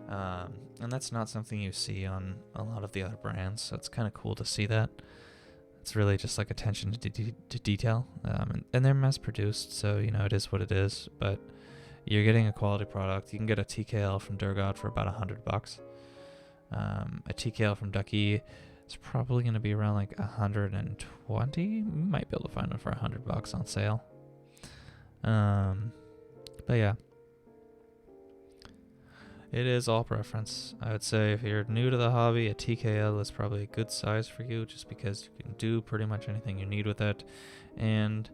and that's not something you see on a lot of the other brands, so it's kind of cool to see that. It's really just like attention to detail, and they're mass produced, so it is what it is, but you're getting a quality product. You can get a TKL from Durgod for about $100. A TKL from Ducky is probably going to be around like 120. You might be able to find one for $100 on sale. But yeah, it is all preference. I would say if you're new to the hobby, a TKL is probably a good size for you, just because you can do pretty much anything you need with it. And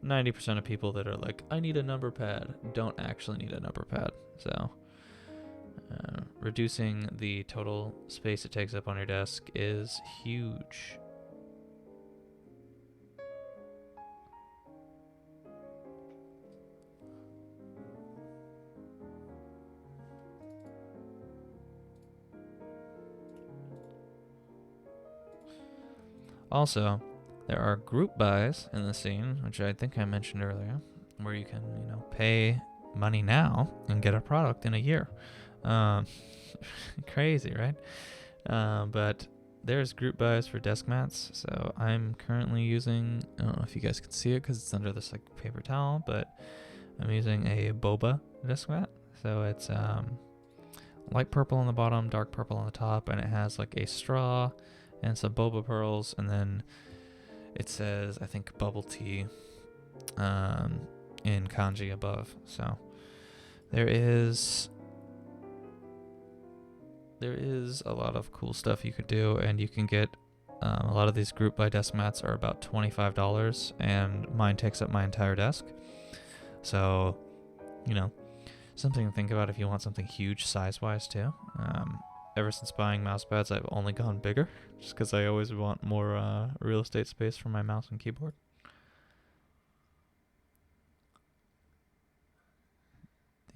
90% of people that are like, I need a number pad, don't actually need a number pad. So reducing the total space it takes up on your desk is huge. Also, there are group buys in the scene, which I think I mentioned earlier, where you can, pay money now and get a product in a year. Crazy, right? But there's group buys for desk mats. So I'm currently using, I don't know if you guys can see it because it's under this like paper towel, but I'm using a boba desk mat. So it's light purple on the bottom, dark purple on the top, and it has like a straw and some boba pearls, and then it says, I think, bubble tea in kanji above. So there is a lot of cool stuff you could do, and you can get a lot of these group buy desk mats are about $25, and mine takes up my entire desk. So, something to think about if you want something huge size-wise too. Ever since buying mouse pads, I've only gone bigger, just because I always want more real estate space for my mouse and keyboard.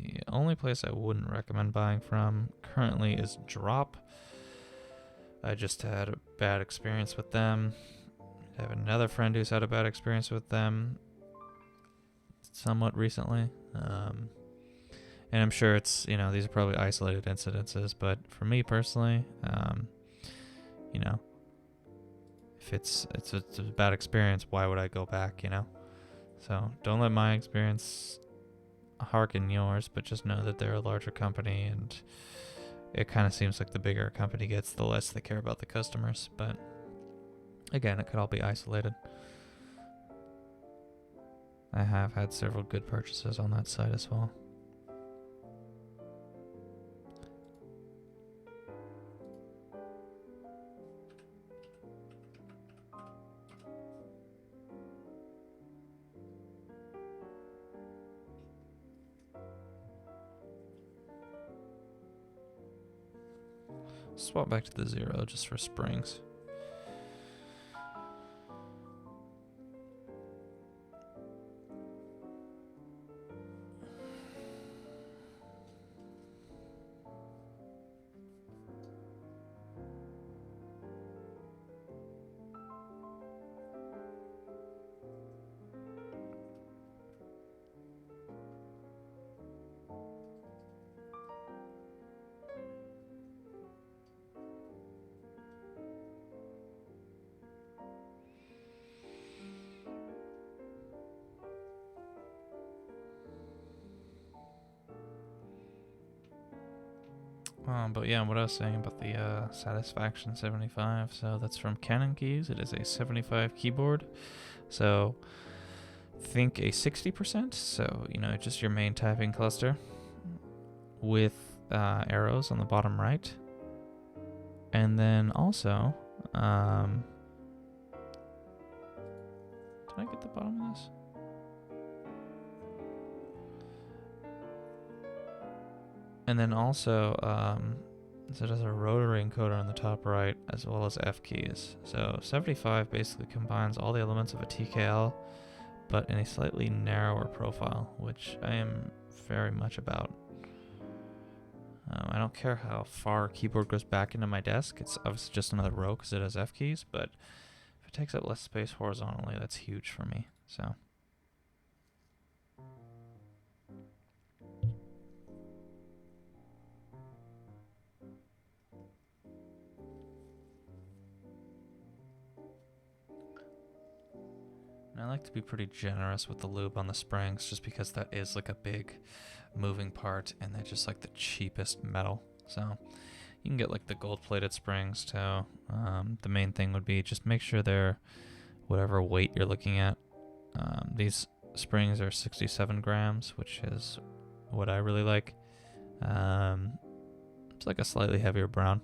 The only place I wouldn't recommend buying from currently is Drop. I just had a bad experience with them. I have another friend who's had a bad experience with them somewhat recently. And I'm sure it's, these are probably isolated incidences, but for me personally, if it's a bad experience, why would I go back, So don't let my experience harken yours, but just know that they're a larger company, and it kind of seems like the bigger a company gets, the less they care about the customers. But again, it could all be isolated. I have had several good purchases on that site as well. Swap back to the 0 just for springs. But yeah, what I was saying about the Satisfaction 75, so that's from Canon Keys. It is a 75 keyboard, so think a 60%, so just your main typing cluster with arrows on the bottom right, and then also did I get the bottom of this? And then also, so it has a rotary encoder on the top right, as well as F keys. So 75 basically combines all the elements of a TKL, but in a slightly narrower profile, which I am very much about. I don't care how far keyboard goes back into my desk. It's obviously just another row because it has F keys, but if it takes up less space horizontally, that's huge for me. So. And I like to be pretty generous with the lube on the springs just because that is like a big moving part and they're just like the cheapest metal. So you can get like the gold plated springs too. The main thing would be just make sure they're whatever weight you're looking at. These springs are 67 grams, which is what I really like. It's like a slightly heavier brown.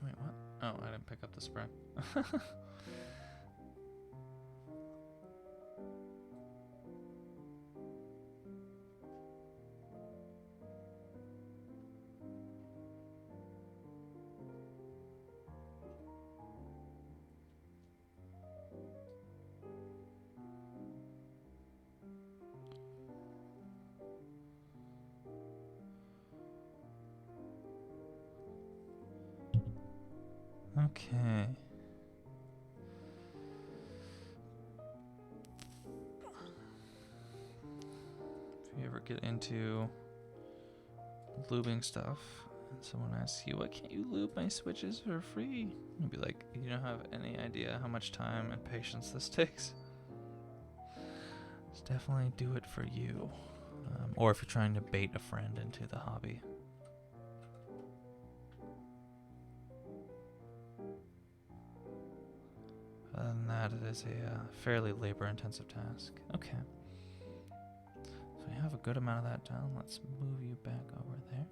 Wait, what? Oh, I didn't pick up the spring. Okay. If you ever get into lubing stuff and someone asks you, why can't you lube my switches for free? You'd be like, you don't have any idea how much time and patience this takes. Just definitely do it for you. Or if you're trying to bait a friend into the hobby. Other than that, it is a fairly labor-intensive task. Okay. So we have a good amount of that done. Let's move you back over there.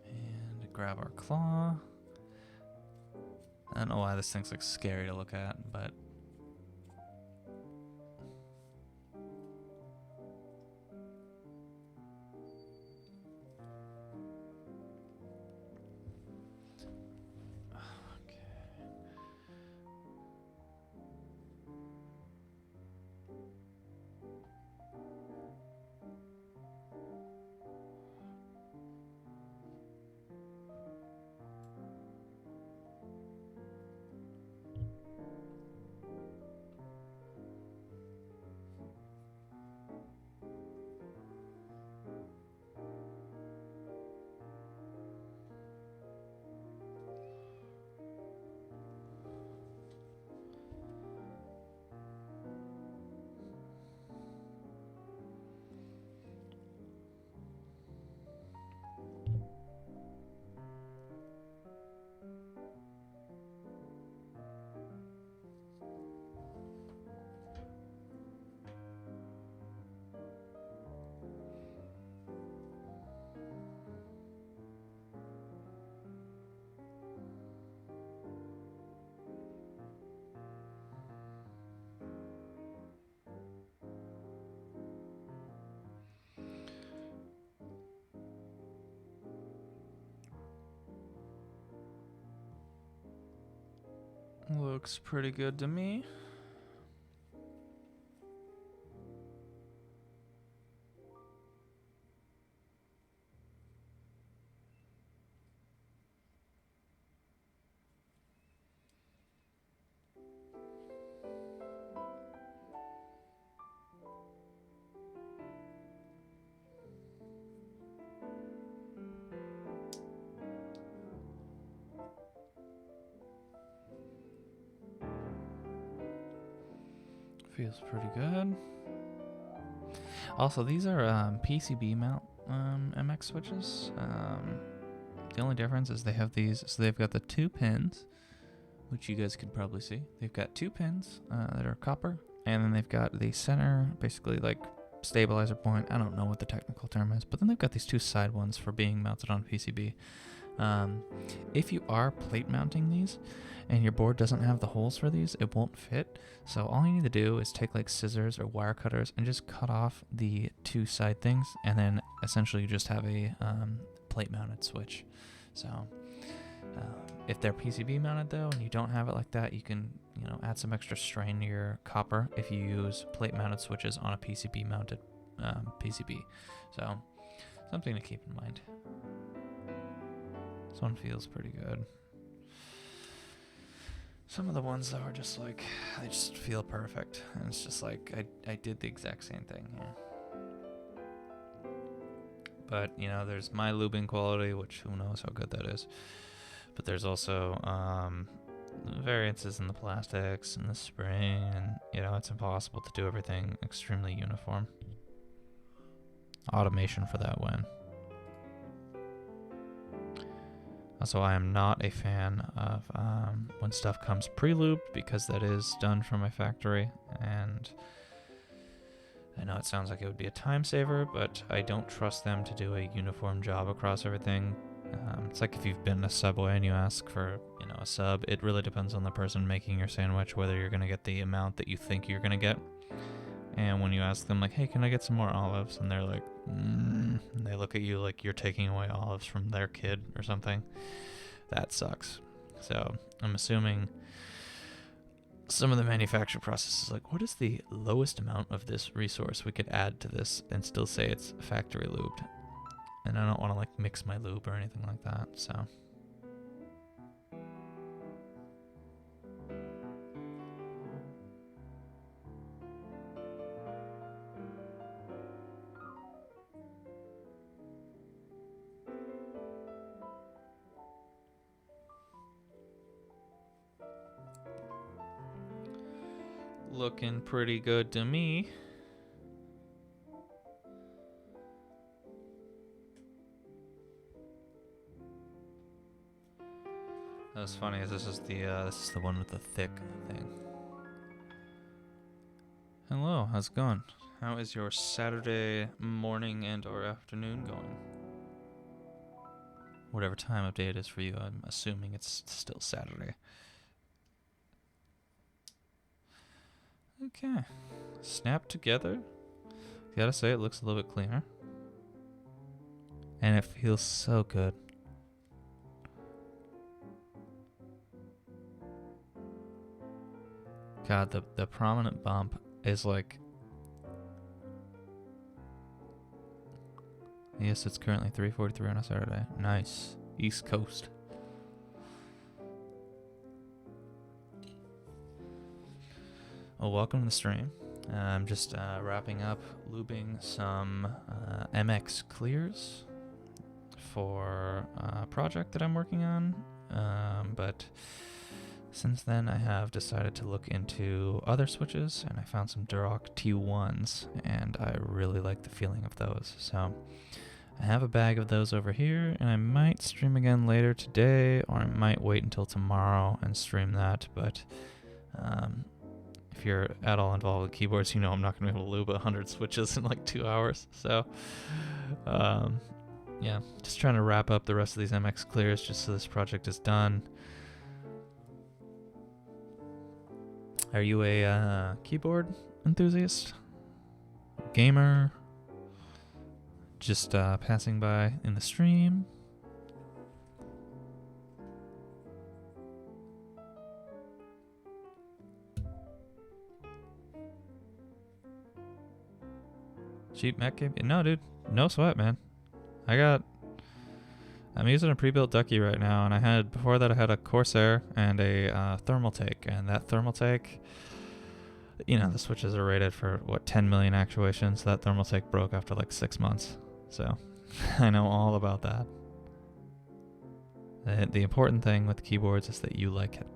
And grab our claw. I don't know why this thing's like scary to look at, but looks pretty good to me. feels pretty good. Also, these are PCB mount MX switches. The only difference is they have these, so they've got the 2 pins, which you guys could probably see. They've got 2 pins that are copper, and then they've got the center, basically like stabilizer point. I don't know what the technical term is, but then they've got these 2 side ones for being mounted on PCB. If you are plate mounting these and your board doesn't have the holes for these, it won't fit. So all you need to do is take like scissors or wire cutters and just cut off the 2 side things, and then essentially you just have a plate mounted switch. So if they're PCB mounted though, and you don't have it like that, you can, you know, add some extra strain to your copper if you use plate mounted switches on a PCB mounted PCB. So something to keep in mind. This one feels pretty good. Some of the ones though are just like, they just feel perfect, and it's just like I did the exact same thing here. But you know, there's my lubing quality, which who knows how good that is. But there's also variances in the plastics and the spring, and you know, it's impossible to do everything extremely uniform. Automation for that win. Also, I am not a fan of when stuff comes pre-lubed, because that is done from a factory, and I know it sounds like it would be a time saver, but I don't trust them to do a uniform job across everything. It's like if you've been in a Subway and you ask for, you know, a sub, it really depends on the person making your sandwich whether you're going to get the amount that you think you're going to get. And when you ask them, like, hey, can I get some more olives? And they're like, and they look at you like you're taking away olives from their kid or something. That sucks. So I'm assuming some of the manufacture process is like, what is the lowest amount of this resource we could add to this and still say it's factory lubed? And I don't want to like mix my lube or anything like that, so. Looking pretty good to me. That's funny, as this is the one with the thick thing. Hello, how's it going? How is your Saturday morning and or afternoon going? Whatever time of day it is for you, I'm assuming it's still Saturday. Okay, snapped together. Gotta say, it looks a little bit cleaner. And it feels so good. God, the prominent bump is like... Yes, it's currently 3:43 on a Saturday. Nice. East Coast. Well, welcome to the stream. I'm just wrapping up lubing some MX clears for a project that I'm working on. But since then, I have decided to look into other switches, and I found some Durock T-1s, and I really like the feeling of those. So I have a bag of those over here, and I might stream again later today, or I might wait until tomorrow and stream that. But if you're at all involved with keyboards, you know I'm not going to be able to lube 100 switches in like 2 hours. So, yeah, just trying to wrap up the rest of these MX clears just so this project is done. Are you a keyboard enthusiast? Gamer? Just passing by in the stream? Cheap Mac game? No, dude. No sweat, man. I'm using a pre-built ducky right now, and before that I had a Corsair and a thermal take, and that thermal take, you know, the switches are rated for, 10 million actuations, so that thermal take broke after like 6 months. So, I know all about that. The important thing with keyboards is that you like it.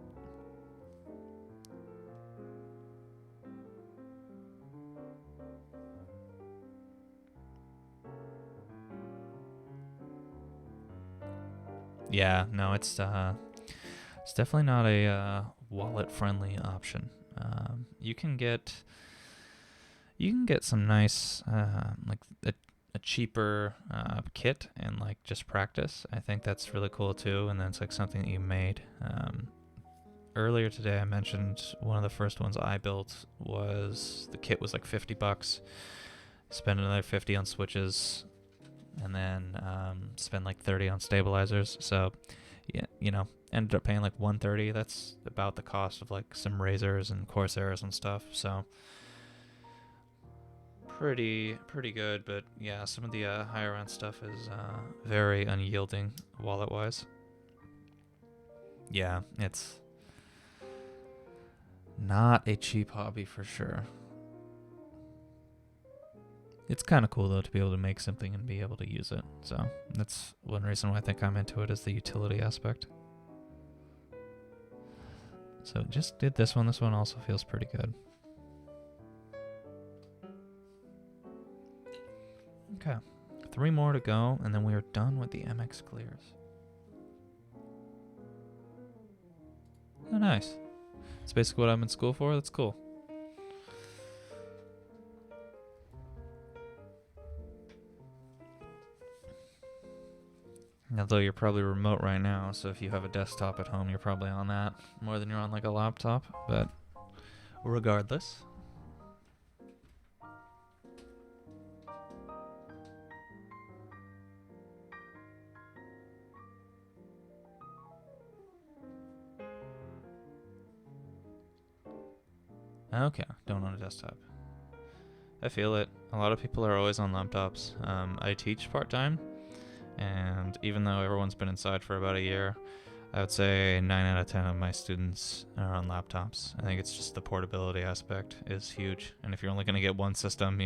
Yeah, no, it's definitely not a wallet-friendly option. You can get some nice like a cheaper kit and like just practice. I think that's really cool too, and that's like something that you made. Earlier today I mentioned one of the first ones I built was the kit was like $50. Spend another 50 on switches, and then spend like 30 on stabilizers. So yeah, ended up paying like 130. That's about the cost of like some razors and Corsairs and stuff. So pretty good. But yeah, some of the higher end stuff is very unyielding wallet wise. Yeah, it's not a cheap hobby for sure. It's kind of cool though to be able to make something and be able to use it. So that's one reason why I think I'm into it, is the utility aspect. So just did this one. This one also feels pretty good. Okay, 3 more to go, and then we are done with the MX clears. Oh, nice. That's basically what I'm in school for. That's cool. Although you're probably remote right now, so if you have a desktop at home, you're probably on that more than you're on like a laptop. But regardless. Okay, don't on a desktop. I feel it. A lot of people are always on laptops. I teach part-time, and even though everyone's been inside for about a year, I would say 9 out of 10 of my students are on laptops. I think it's just the portability aspect is huge. And if you're only going to get one system,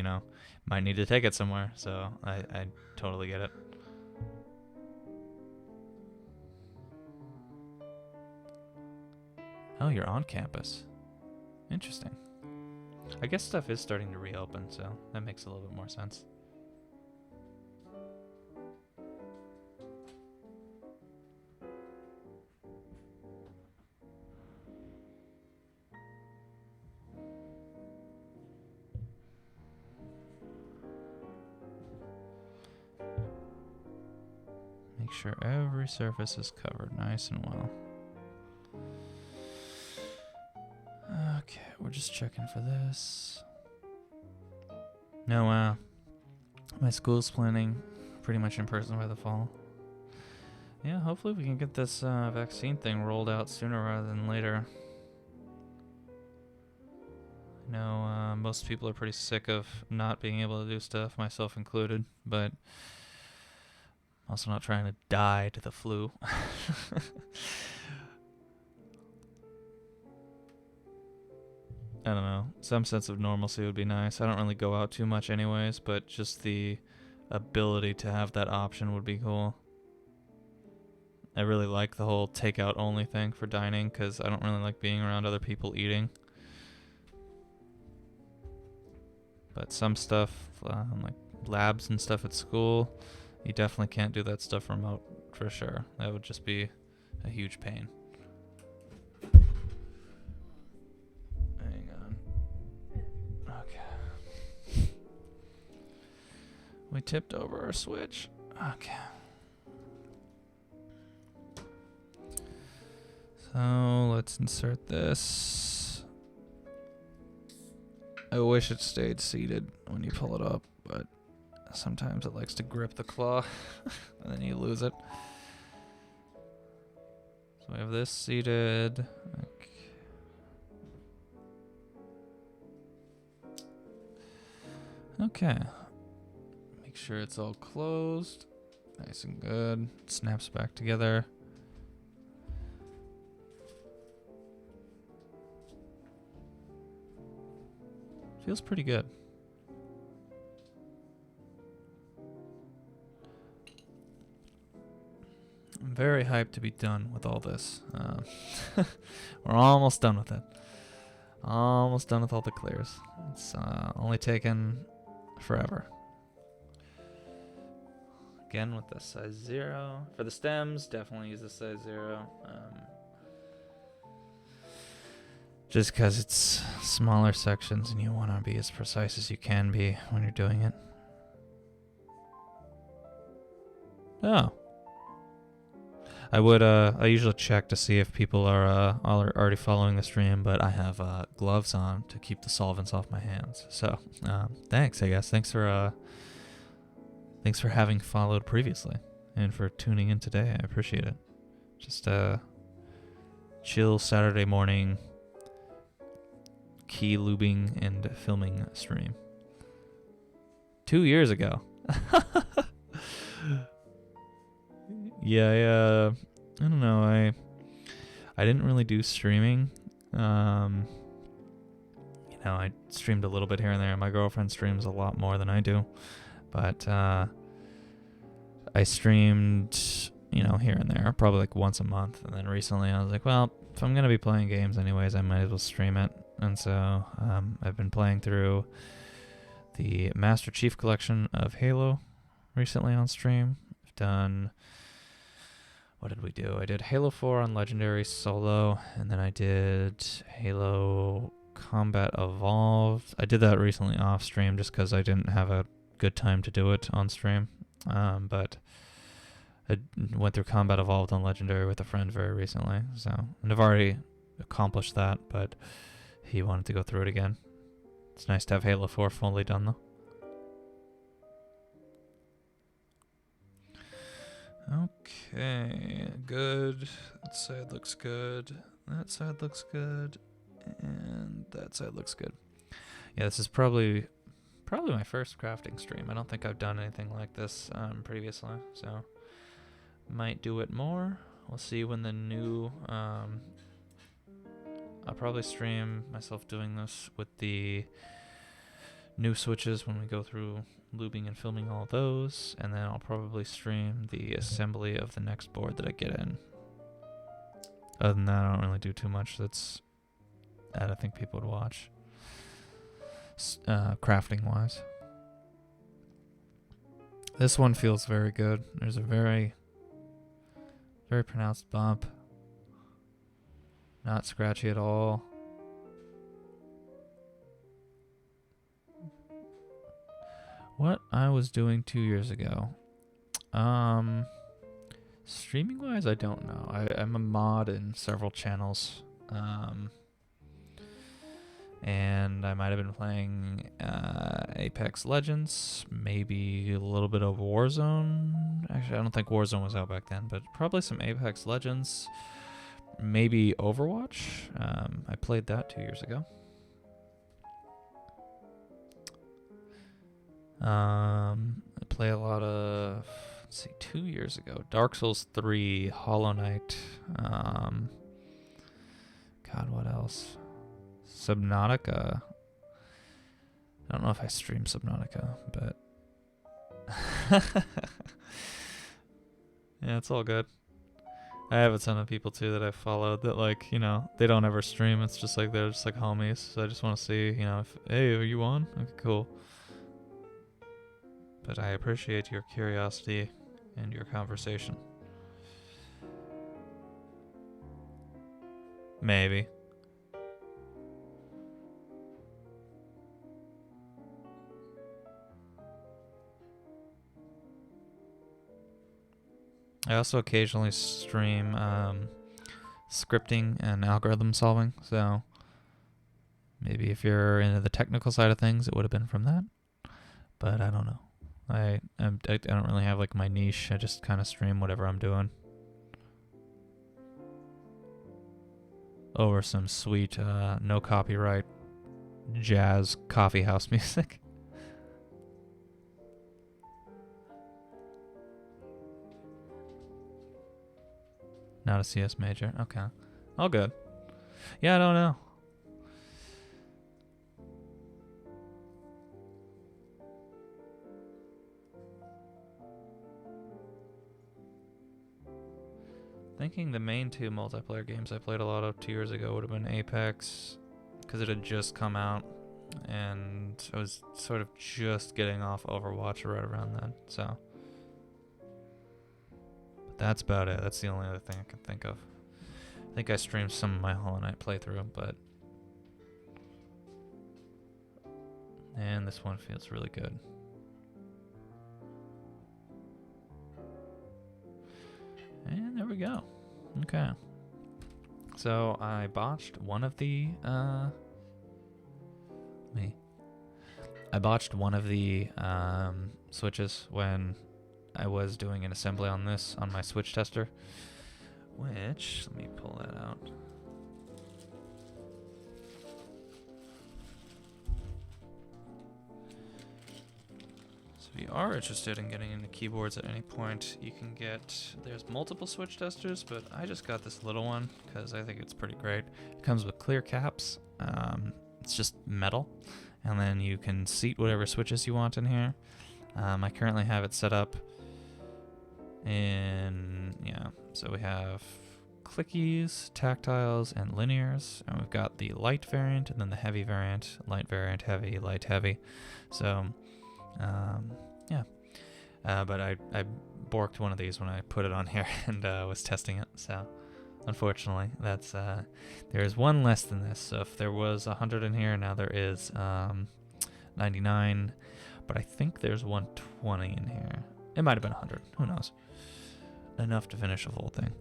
might need to take it somewhere. So I totally get it. Oh, you're on campus. Interesting. I guess stuff is starting to reopen, so that makes a little bit more sense. Make sure every surface is covered nice and well. Okay, we're just checking for this. No, my school's planning pretty much in person by the fall. Yeah, hopefully we can get this vaccine thing rolled out sooner rather than later. I know most people are pretty sick of not being able to do stuff, myself included, but I'm also not trying to die to the flu. I don't know. Some sense of normalcy would be nice. I don't really go out too much anyways, but just the ability to have that option would be cool. I really like the whole takeout only thing for dining because I don't really like being around other people eating. But some stuff, like labs and stuff at school, you definitely can't do that stuff remote for sure. That would just be a huge pain. We tipped over our switch. Okay. So let's insert this. I wish it stayed seated when you pull it up, but sometimes it likes to grip the claw and then you lose it. So we have this seated. Okay. Make sure it's all closed. Nice and good. Snaps back together. Feels pretty good. I'm very hyped to be done with all this. We're almost done with it. Almost done with all the clears. It's only taken forever. again with the size 0. For the stems, definitely use the size 0. Just because it's smaller sections and you want to be as precise as you can be when you're doing it. Oh. I usually check to see if people are already following the stream, but I have gloves on to keep the solvents off my hands. So, thanks, I guess. Thanks for having followed previously and for tuning in today. I appreciate it. Just chill Saturday morning key lubing and filming stream. 2 years ago. Yeah, I don't know. I didn't really do streaming. I streamed a little bit here and there. My girlfriend streams a lot more than I do, but I streamed, here and there, probably like once a month. And then recently, I was like, well, if I'm gonna be playing games anyways, I might as well stream it. And so I've been playing through the Master Chief Collection of Halo recently on stream. I've done. What did we do? I did Halo 4 on Legendary solo, and then I did Halo Combat Evolved. I did that recently off stream just because I didn't have a good time to do it on stream. But I went through Combat Evolved on Legendary with a friend very recently, and I've already accomplished that, but he wanted to go through it again. It's nice to have Halo 4 fully done, though. Okay, good. That side looks good. That side looks good. And that side looks good. Yeah, this is probably my first crafting stream. I don't think I've done anything like this previously, so might do it more. We'll see when the new... I'll probably stream myself doing this with the new switches when we go through lubing and filming all those, and then I'll probably stream the assembly of the next board that I get in. Other than that, I don't really do too much that I think people would watch, crafting wise. This one feels very good. There's a very, very pronounced bump. Not scratchy at all. What I was doing 2 years ago. Streaming wise, I don't know. I'm a mod in several channels. And I might have been playing Apex Legends, maybe a little bit of Warzone. Actually, I don't think Warzone was out back then, but probably some Apex Legends. Maybe Overwatch. I played that 2 years ago. I play a lot of, 2 years ago, Dark Souls 3, Hollow Knight, God, what else? Subnautica. I don't know if I stream Subnautica, but yeah, it's all good. I have a ton of people too that I've followed that they don't ever stream. It's just they're just homies. So I just want to see, if, hey, are you on? Okay, cool. But I appreciate your curiosity and your conversation. Maybe. I also occasionally stream scripting and algorithm solving, so maybe if you're into the technical side of things, it would have been from that. But I don't know. I don't really have my niche. I just kind of stream whatever I'm doing. Over some sweet, no copyright jazz coffee house music. Not a CS major. Okay. All good. Yeah, I don't know. Thinking the main two multiplayer games I played a lot of 2 years ago would have been Apex, because it had just come out, and I was sort of just getting off Overwatch right around then, so that's about it. That's the only other thing I can think of. I think I streamed some of my Hollow Knight playthrough, but... And this one feels really good. And there we go. Okay. So I botched one of the, I botched one of the switches when I was doing an assembly on this, on my switch tester. Which, let me pull that out. So if you are interested in getting into keyboards at any point, you can get, there's multiple switch testers, but I just got this little one because I think it's pretty great. It comes with clear caps. It's just metal, and then you can seat whatever switches you want in here. I currently have it set up in, so we have clickies, tactiles, and linears, and we've got the light variant and then the heavy variant, light variant, heavy, light, heavy. So, but I borked one of these when I put it on here and was testing it, so unfortunately that's there is one less than this. So if there was 100 in here, now there is 99, but I think there's 120 in here. It might have been 100, who knows. Enough to finish a full thing.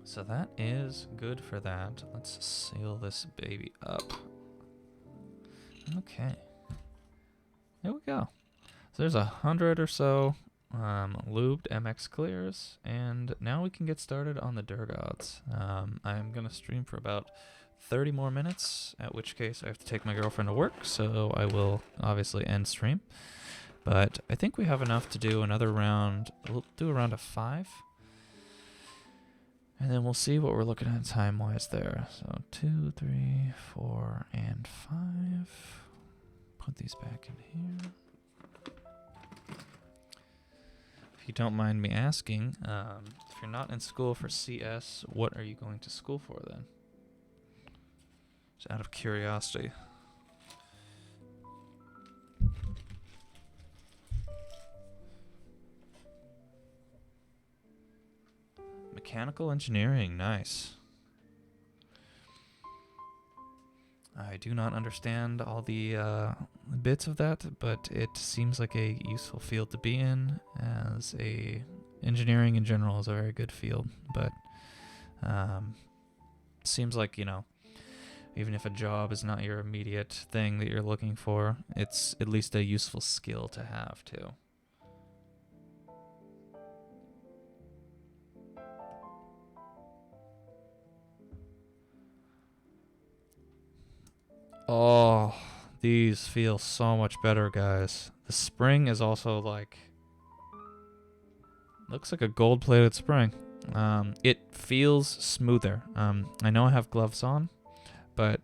So that is good for that. Let's seal this baby up. Okay. There we go. So there's 100 or so lubed MX clears, and now we can get started on the Durgods. I'm going to stream for about 30 more minutes, at which case I have to take my girlfriend to work, so I will obviously end stream. But I think we have enough to do another round. We'll do a round of 5. And then we'll see what we're looking at time-wise there. So 2, 3, 4, and 5. Put these back in here. If you don't mind me asking, if you're not in school for CS, what are you going to school for then? Just out of curiosity. Mechanical engineering, nice. I do not understand all the bits of that, but it seems like a useful field to be in, as engineering in general is a very good field, but seems like, even if a job is not your immediate thing that you're looking for, it's at least a useful skill to have too. Oh, these feel so much better, guys. The spring is also looks like a gold-plated spring. It feels smoother. I know I have gloves on, but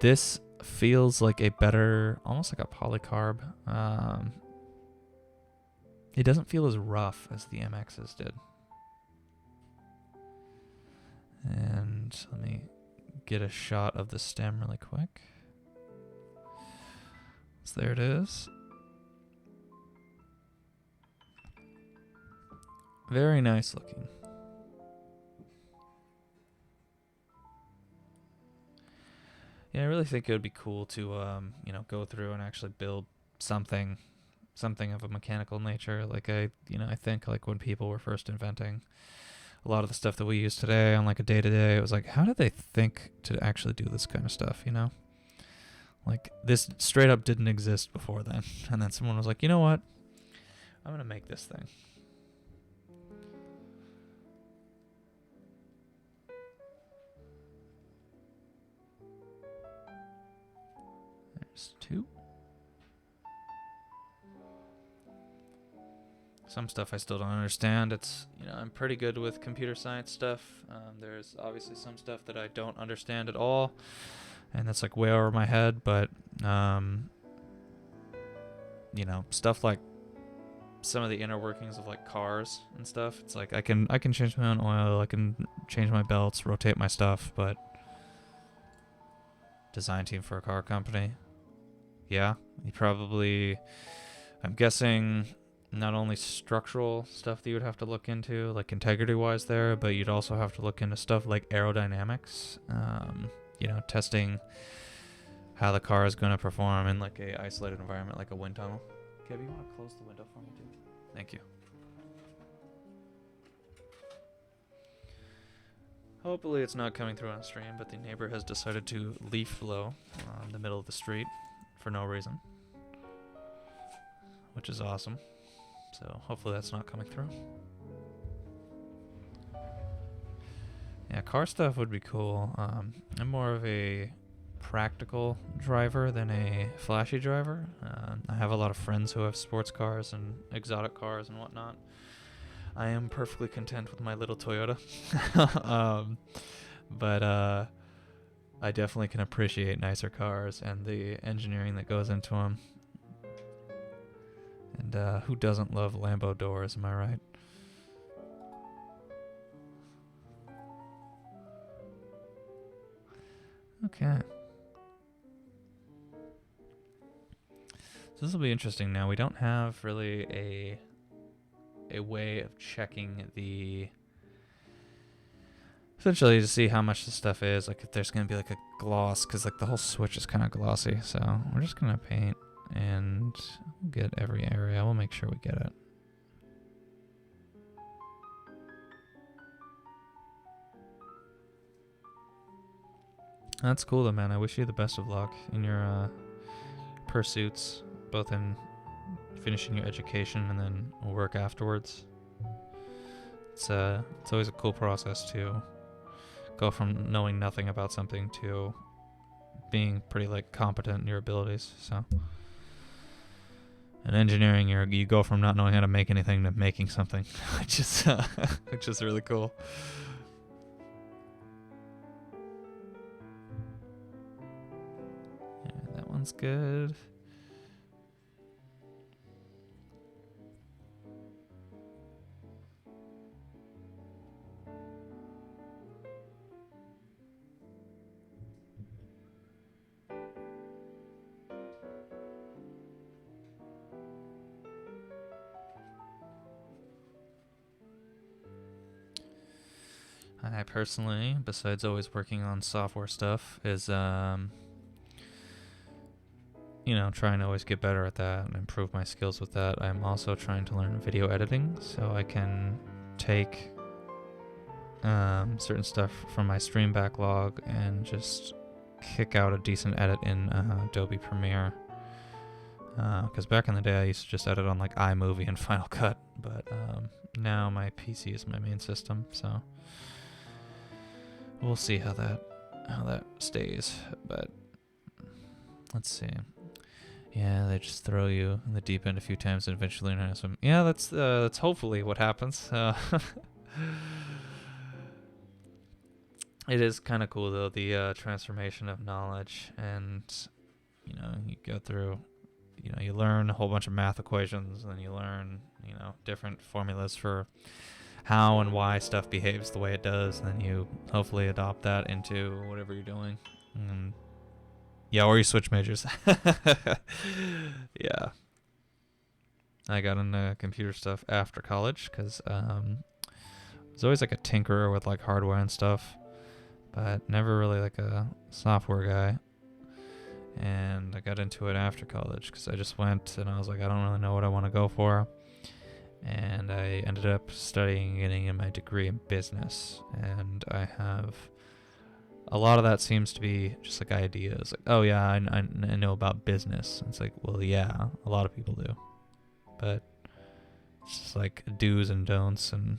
this feels like a better, almost like a polycarb. It doesn't feel as rough as the MXs did. And let me get a shot of the stem really quick. So there it is. Very nice looking. Yeah, I really think it would be cool to go through and actually build something of a mechanical nature. Like I think like when people were first inventing a lot of the stuff that we use today on like a day-to-day, it was like, how did they think to actually do this kind of stuff, Like, this straight up didn't exist before then. And then someone was like, you know what? I'm going to make this thing. There's 2. Some stuff I still don't understand. It's, I'm pretty good with computer science stuff. There's obviously some stuff that I don't understand at all, and that's like way over my head, but, stuff like some of the inner workings of like cars and stuff. It's like I can change my own oil, I can change my belts, rotate my stuff, but design team for a car company. Yeah, you probably, I'm guessing not only structural stuff that you would have to look into, like integrity-wise there, but you'd also have to look into stuff like aerodynamics. Testing how the car is going to perform in like a isolated environment, like a wind tunnel. Kev, you want to close the window for me too? Thank you. Hopefully it's not coming through on stream, but the neighbor has decided to leaf blow on the middle of the street for no reason, which is awesome. So hopefully that's not coming through. Yeah, car stuff would be cool. I'm more of a practical driver than a flashy driver. I have a lot of friends who have sports cars and exotic cars and whatnot. I am perfectly content with my little Toyota. But I definitely can appreciate nicer cars and the engineering that goes into them. And who doesn't love Lambo doors, am I right? Okay. So this will be interesting now. We don't have really a way of checking the... Essentially to see how much the stuff is, like if there's going to be like a gloss, because like the whole switch is kind of glossy. So we're just going to paint and get every area. We'll make sure we get it. That's cool though, man. I wish you the best of luck in your pursuits, both in finishing your education and then work afterwards. It's always a cool process to go from knowing nothing about something to being pretty like competent in your abilities. So in engineering, you go from not knowing how to make anything to making something, which is really cool. Yeah, that one's good. I personally, besides always working on software stuff, is trying to always get better at that and improve my skills with that. I'm also trying to learn video editing so I can take certain stuff from my stream backlog and just kick out a decent edit in Adobe Premiere. Because back in the day I used to just edit on like iMovie and Final Cut, but now my PC is my main system, so we'll see how that stays. But let's see. Yeah, they just throw you in the deep end a few times and eventually learn how to swim. Yeah, that's hopefully what happens. It is kind of cool though, the transformation of knowledge, and you go through, you learn a whole bunch of math equations, and then you learn different formulas for how and why stuff behaves the way it does, and then you hopefully adopt that into whatever you're doing. Or you switch majors. Yeah. I got into computer stuff after college because I was always like a tinkerer with like hardware and stuff, but never really like a software guy. And I got into it after college because I just went and I was like, I don't really know what I want to go for. And I ended up getting in my degree in business. And I have a lot of that seems to be just like ideas. Like, oh yeah, I know about business. And it's like, well, yeah, a lot of people do. But it's just like do's and don'ts and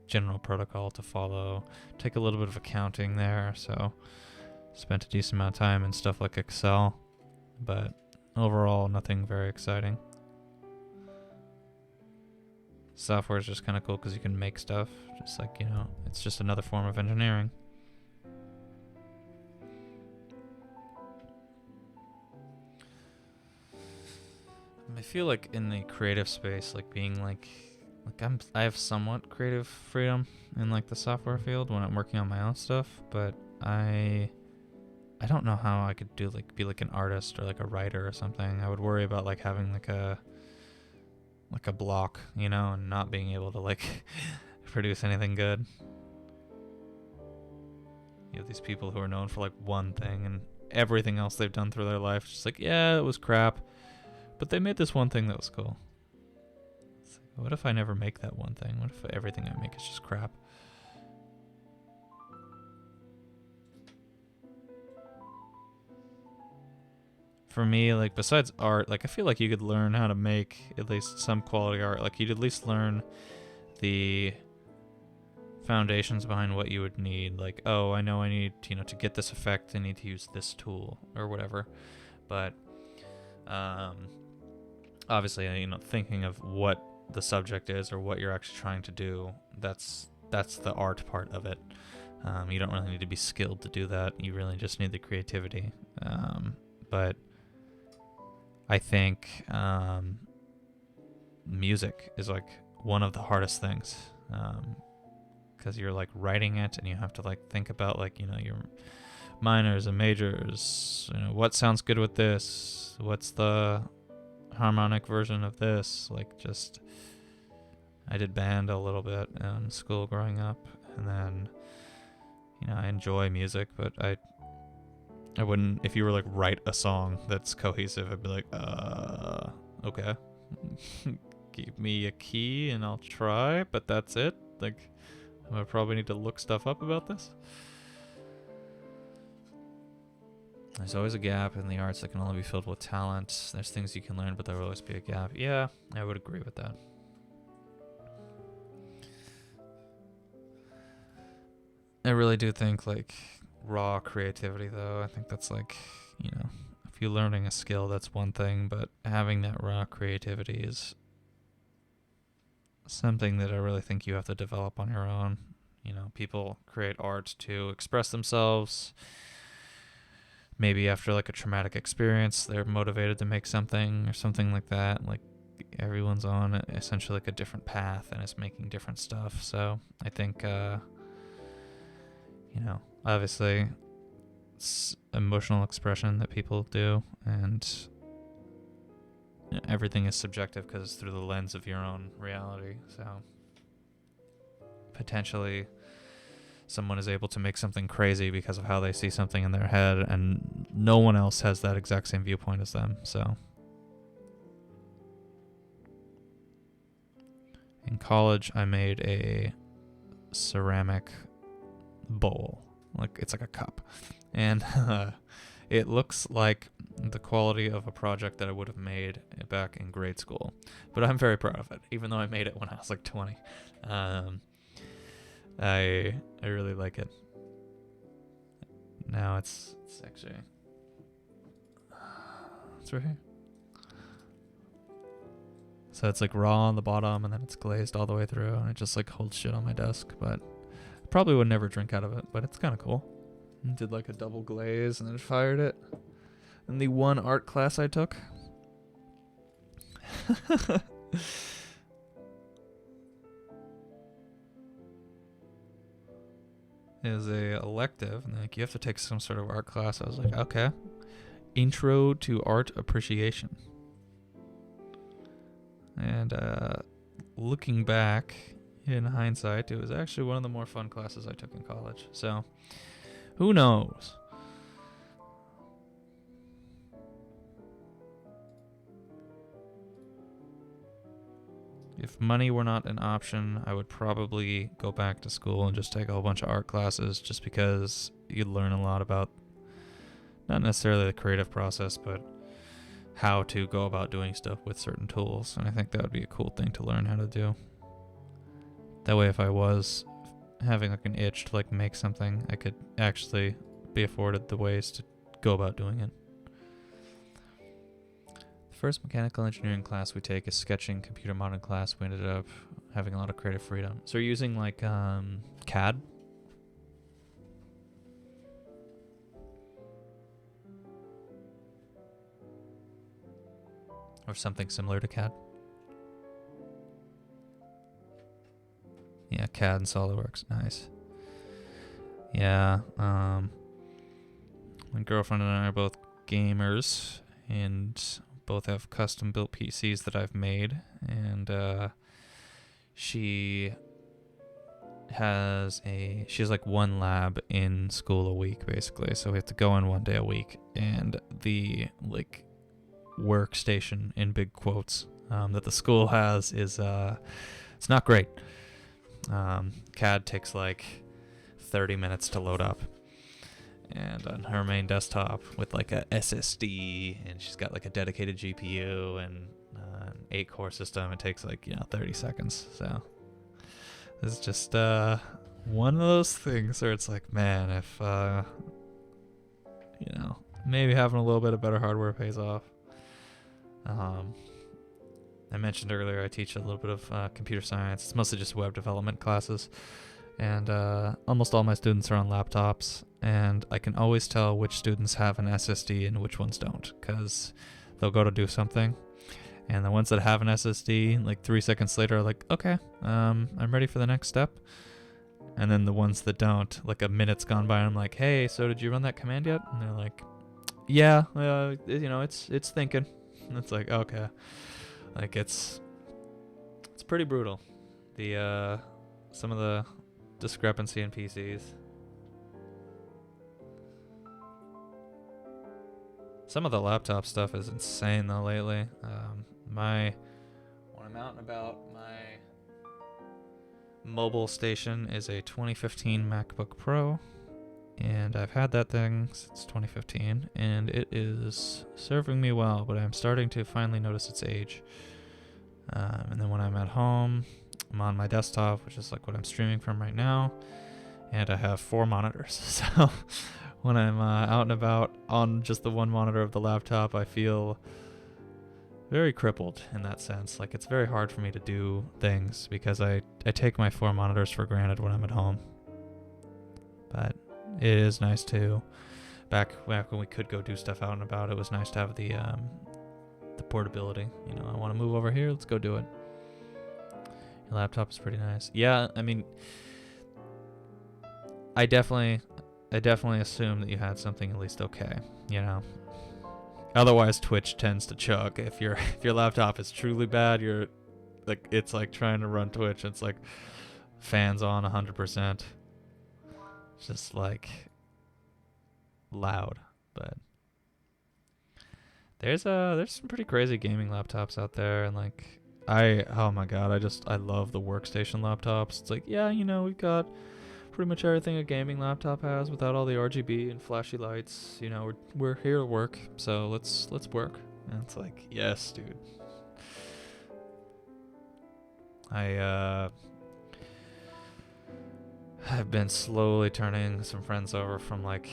general protocol to follow. Take a little bit of accounting there. So spent a decent amount of time in stuff like Excel. But overall, nothing very exciting. Software is just kind of cool because you can make stuff. Just like, it's just another form of engineering. I feel like in the creative space, like being like I have somewhat creative freedom in like the software field when I'm working on my own stuff, but I don't know how I could be like an artist or like a writer or something. I would worry about like having like like a block, you know, and not being able to like produce anything good. You have these people who are known for like one thing, and everything else they've done through their life is just like, yeah, it was crap, but they made this one thing that was cool. It's like, what if I never make that one thing? What if everything I make is just crap? For me, like, besides art, like, I feel like you could learn how to make at least some quality art. Like, you'd at least learn the foundations behind what you would need. Like, oh, I know I need, you know, to get this effect, I need to use this tool or whatever. But obviously, you know, thinking of what the subject is or what you're actually trying to do, that's the art part of it. You don't really need to be skilled to do that. You really just need the creativity. But I think music is like one of the hardest things, because you're like writing it and you have to like think about like, you know, your minors and majors, you know, what sounds good with this, what's the harmonic version of this. Like, just, I did band a little bit in school growing up, and then, you know, I enjoy music, but I wouldn't, if you were like write a song that's cohesive, I'd be like, okay. Give me a key and I'll try, but that's it. Like, I probably need to look stuff up about this. There's always a gap in the arts that can only be filled with talent. There's things you can learn, but there will always be a gap. Yeah, I would agree with that. I really do think like raw creativity, though, I think that's like, you know, if you're learning a skill, that's one thing, but having that raw creativity is something that I really think you have to develop on your own. You know, people create art to express themselves. Maybe after like a traumatic experience, they're motivated to make something or something like that. Like, everyone's on essentially like a different path and is making different stuff. So I think, you know, obviously it's emotional expression that people do, and you know, everything is subjective because it's through the lens of your own reality. So potentially someone is able to make something crazy because of how they see something in their head, and no one else has that exact same viewpoint as them. So in college, I made a ceramic bowl. Like, it's like a cup. And it looks like the quality of a project that I would have made back in grade school. But I'm very proud of it, even though I made it when I was like 20. I really like it. Now it's actually, it's right here. So it's like raw on the bottom, and then it's glazed all the way through, and it just like holds shit on my desk. But I probably would never drink out of it, but it's kind of cool. Did like a double glaze and then fired it in the one art class I took. It was a elective, and like, you have to take some sort of art class. I was like, okay, intro to art appreciation. And looking back in hindsight, it was actually one of the more fun classes I took in college. So who knows? If money were not an option, I would probably go back to school and just take a whole bunch of art classes, just because you'd learn a lot about not necessarily the creative process, but how to go about doing stuff with certain tools. And I think that would be a cool thing to learn how to do. That way, if I was having like an itch to like make something, I could actually be afforded the ways to go about doing it. The first mechanical engineering class we take is sketching, computer modeling class. We ended up having a lot of creative freedom. So you're using like CAD? Or something similar to CAD? Yeah, CAD and SolidWorks. Nice. Yeah, my girlfriend and I are both gamers, and both have custom built PCs that I've made, and she has she's like one lab in school a week basically, so we have to go in one day a week, and the like workstation in big quotes that the school has is it's not great. CAD takes like 30 minutes to load up, and on her main desktop with like a SSD, and she's got like a dedicated GPU and an 8-core system, it takes like 30 seconds. So it's just one of those things where it's like, man, if maybe having a little bit of better hardware pays off. I mentioned earlier I teach a little bit of computer science. It's mostly just web development classes, and almost all my students are on laptops, and I can always tell which students have an SSD and which ones don't, because they'll go to do something, and the ones that have an SSD, like 3 seconds later, are like, okay, I'm ready for the next step. And then the ones that don't, like a minute's gone by, and I'm like, hey, so did you run that command yet? And they're like, yeah, it's thinking. And it's like, okay. Like it's pretty brutal. The some of the discrepancy in PCs. Some of the laptop stuff is insane though lately. When I'm out and about, my mobile station is a 2015 MacBook Pro, and I've had that thing since 2015, and it is serving me well, but I'm starting to finally notice its age. And then when I'm at home, I'm on my desktop, which is like what I'm streaming from right now, and I have 4 monitors. So when I'm out and about on just the one monitor of the laptop, I feel very crippled in that sense. Like it's very hard for me to do things because I take my 4 monitors for granted when I'm at home. But it is nice to, back when we could go do stuff out and about, it was nice to have the portability. I want to move over here, let's go do it. Your laptop is pretty nice. Yeah, I mean, I definitely assume that you had something at least okay, Otherwise, Twitch tends to chug. If your laptop is truly bad, you're like, it's like trying to run Twitch. It's like fans on 100%. It's just like loud, but there's some pretty crazy gaming laptops out there, and like oh my god, I love the workstation laptops. It's like, we've got pretty much everything a gaming laptop has without all the RGB and flashy lights. We're here to work, so let's work. And it's like, yes, dude. I've been slowly turning some friends over from like,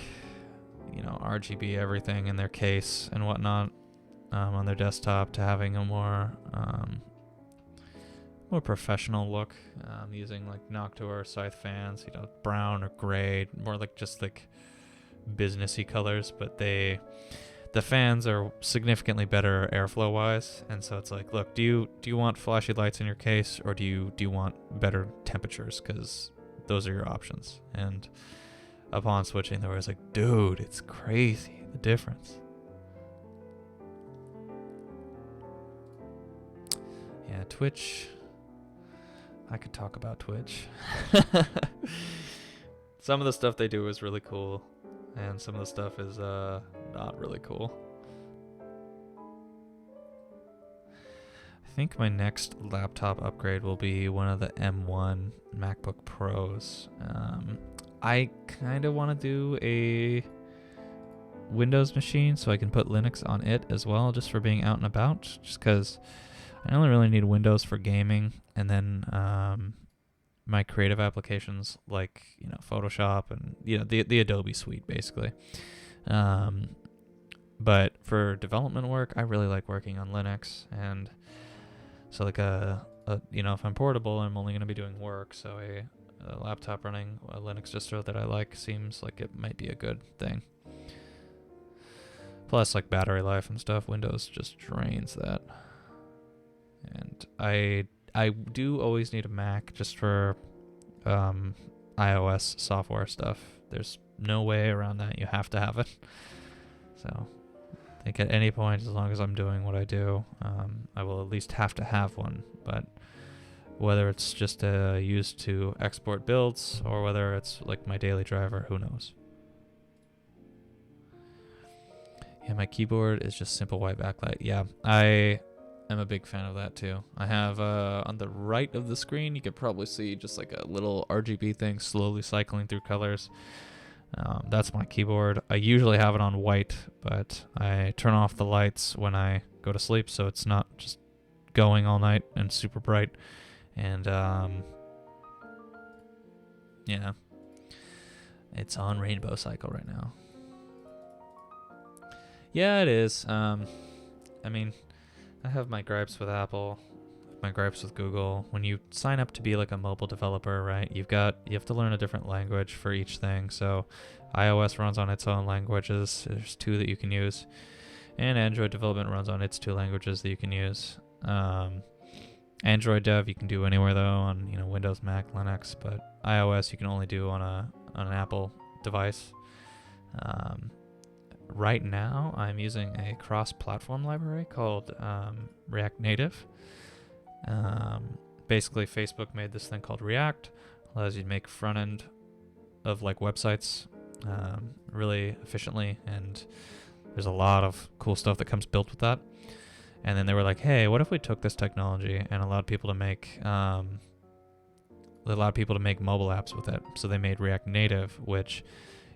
RGB everything in their case and whatnot on their desktop to having a more professional look, using like Noctua Scythe fans, brown or gray, more like just like businessy colors, but the fans are significantly better airflow wise, and so it's like, look, do you want flashy lights in your case, or do you want better temperatures? Because those are your options. And upon switching, they were like, dude, it's crazy the difference. Yeah, Twitch. I could talk about Twitch. Some of the stuff they do is really cool, and some of the stuff is not really cool. I think my next laptop upgrade will be one of the M1 MacBook Pros. I kind of want to do a Windows machine so I can put Linux on it as well, just for being out and about, just because I only really need Windows for gaming, and then my creative applications like Photoshop and the Adobe suite basically. But for development work, I really like working on Linux, and so like if I'm portable, I'm only going to be doing work, so a laptop running a Linux distro that I like seems like it might be a good thing. Plus, like battery life and stuff, Windows just drains that. And I do always need a Mac just for iOS software stuff. There's no way around that. You have to have it. So I think at any point, as long as I'm doing what I do, I will at least have to have one. But whether it's just used to export builds or whether it's like my daily driver, who knows? Yeah, my keyboard is just simple white backlight. Yeah, I am a big fan of that too. I have on the right of the screen, you could probably see just like a little RGB thing slowly cycling through colors. That's my keyboard. I usually have it on white, but I turn off the lights when I go to sleep so it's not just going all night and super bright. And yeah, it's on rainbow cycle right now. Yeah, it is. I mean, I have my gripes with Apple, my gripes with Google. When you sign up to be like a mobile developer, right, you have to learn a different language for each thing. So iOS runs on its own languages. There's 2 that you can use. And Android development runs on its 2 languages that you can use. Android dev you can do anywhere though, on Windows, Mac, Linux, but iOS you can only do on an Apple device. Right now, I'm using a cross-platform library called React Native. Basically, Facebook made this thing called React. Allows you to make front end of like websites really efficiently, and there's a lot of cool stuff that comes built with that. And then they were like, "Hey, what if we took this technology and allowed people to make mobile apps with it?" So they made React Native, which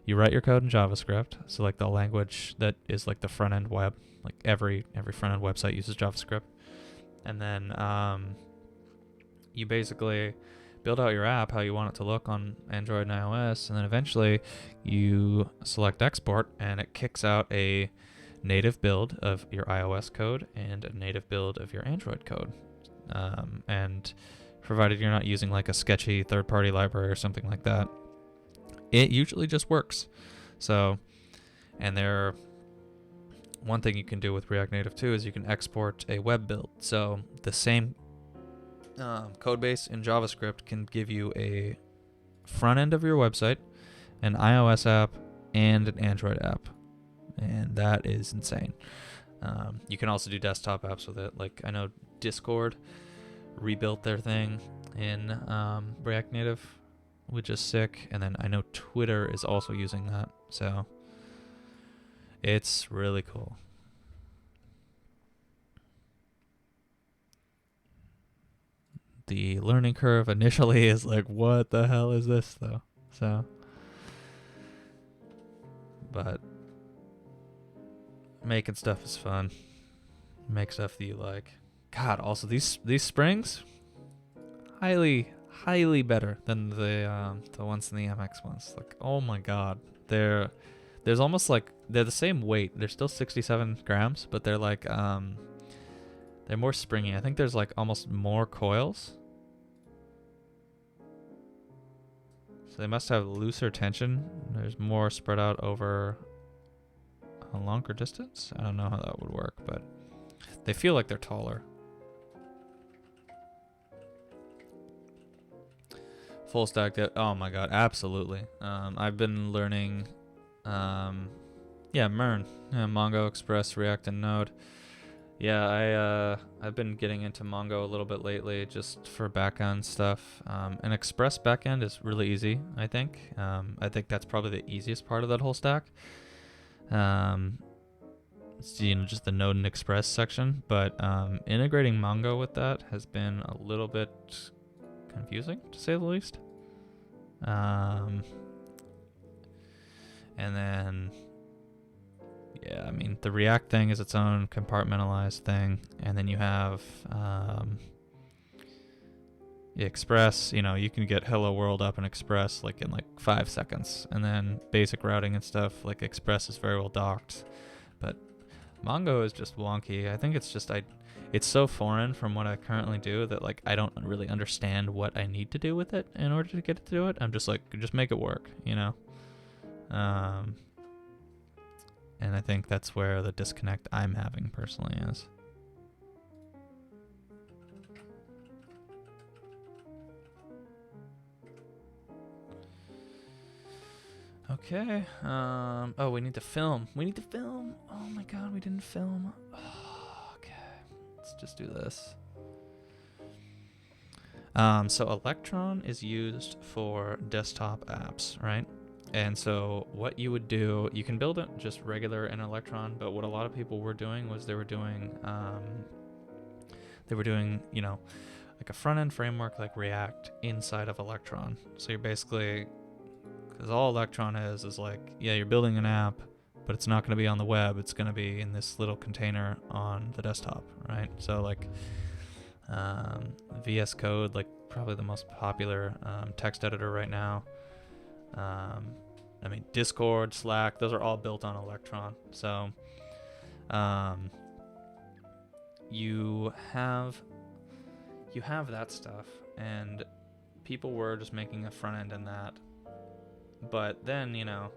you write your code in JavaScript, so like the language that is like the front end web, like every front end website uses JavaScript, and then you basically build out your app how you want it to look on Android and iOS, and then eventually you select export, and it kicks out a native build of your iOS code and a native build of your Android code, and provided you're not using like a sketchy third-party library or something like that, it usually just works. So, and one thing you can do with React Native too is you can export a web build. So the same code base in JavaScript can give you a front end of your website, an iOS app, and an Android app, and that is insane. You can also do desktop apps with it. Like I know Discord rebuilt their thing in React Native, which is sick. And then I know Twitter is also using that. So it's really cool. The learning curve initially is like, what the hell is this though? So, but making stuff is fun. Make stuff that you like. God, also these springs, highly better than the ones in the MX ones. Like, oh my god, there's almost like they're the same weight. They're still 67 grams, but they're like they're more springy. I think there's like almost more coils, so they must have looser tension. There's more spread out over a longer distance. I don't know how that would work, but they feel like they're taller. Full stack dev. Oh my god, absolutely. I've been learning MERN, Mongo, Express, React, and Node. Yeah, I've been getting into Mongo a little bit lately just for backend stuff. And Express backend is really easy, I think. I think that's probably the easiest part of that whole stack. It's, just the Node and Express section, but integrating Mongo with that has been a little bit confusing, to say the least. And then, yeah, I mean, the React thing is its own compartmentalized thing, and then you have Express. You can get Hello World up in Express like in like 5 seconds, and then basic routing and stuff like Express is very well docked, but Mongo is just wonky. I think it's just it's so foreign from what I currently do that like I don't really understand what I need to do with it in order to get it to do it. I'm just like, just make it work, and I think that's where the disconnect I'm having personally is. Okay. Oh, we need to film. We need to film. Oh my god, we didn't film. Okay. Let's just do this. So Electron is used for desktop apps, right? And so what you would do, you can build it just regular in Electron, but what a lot of people were doing was they were doing, you know, like a front-end framework like React inside of Electron. So you're basically, because all Electron is like, yeah, you're building an app, but it's not going to be on the web. It's going to be in this little container on the desktop, right? So like VS Code, like probably the most popular text editor right now. I mean, Discord, Slack, those are all built on Electron. So you have that stuff, and people were just making a front end in that. But then, you know,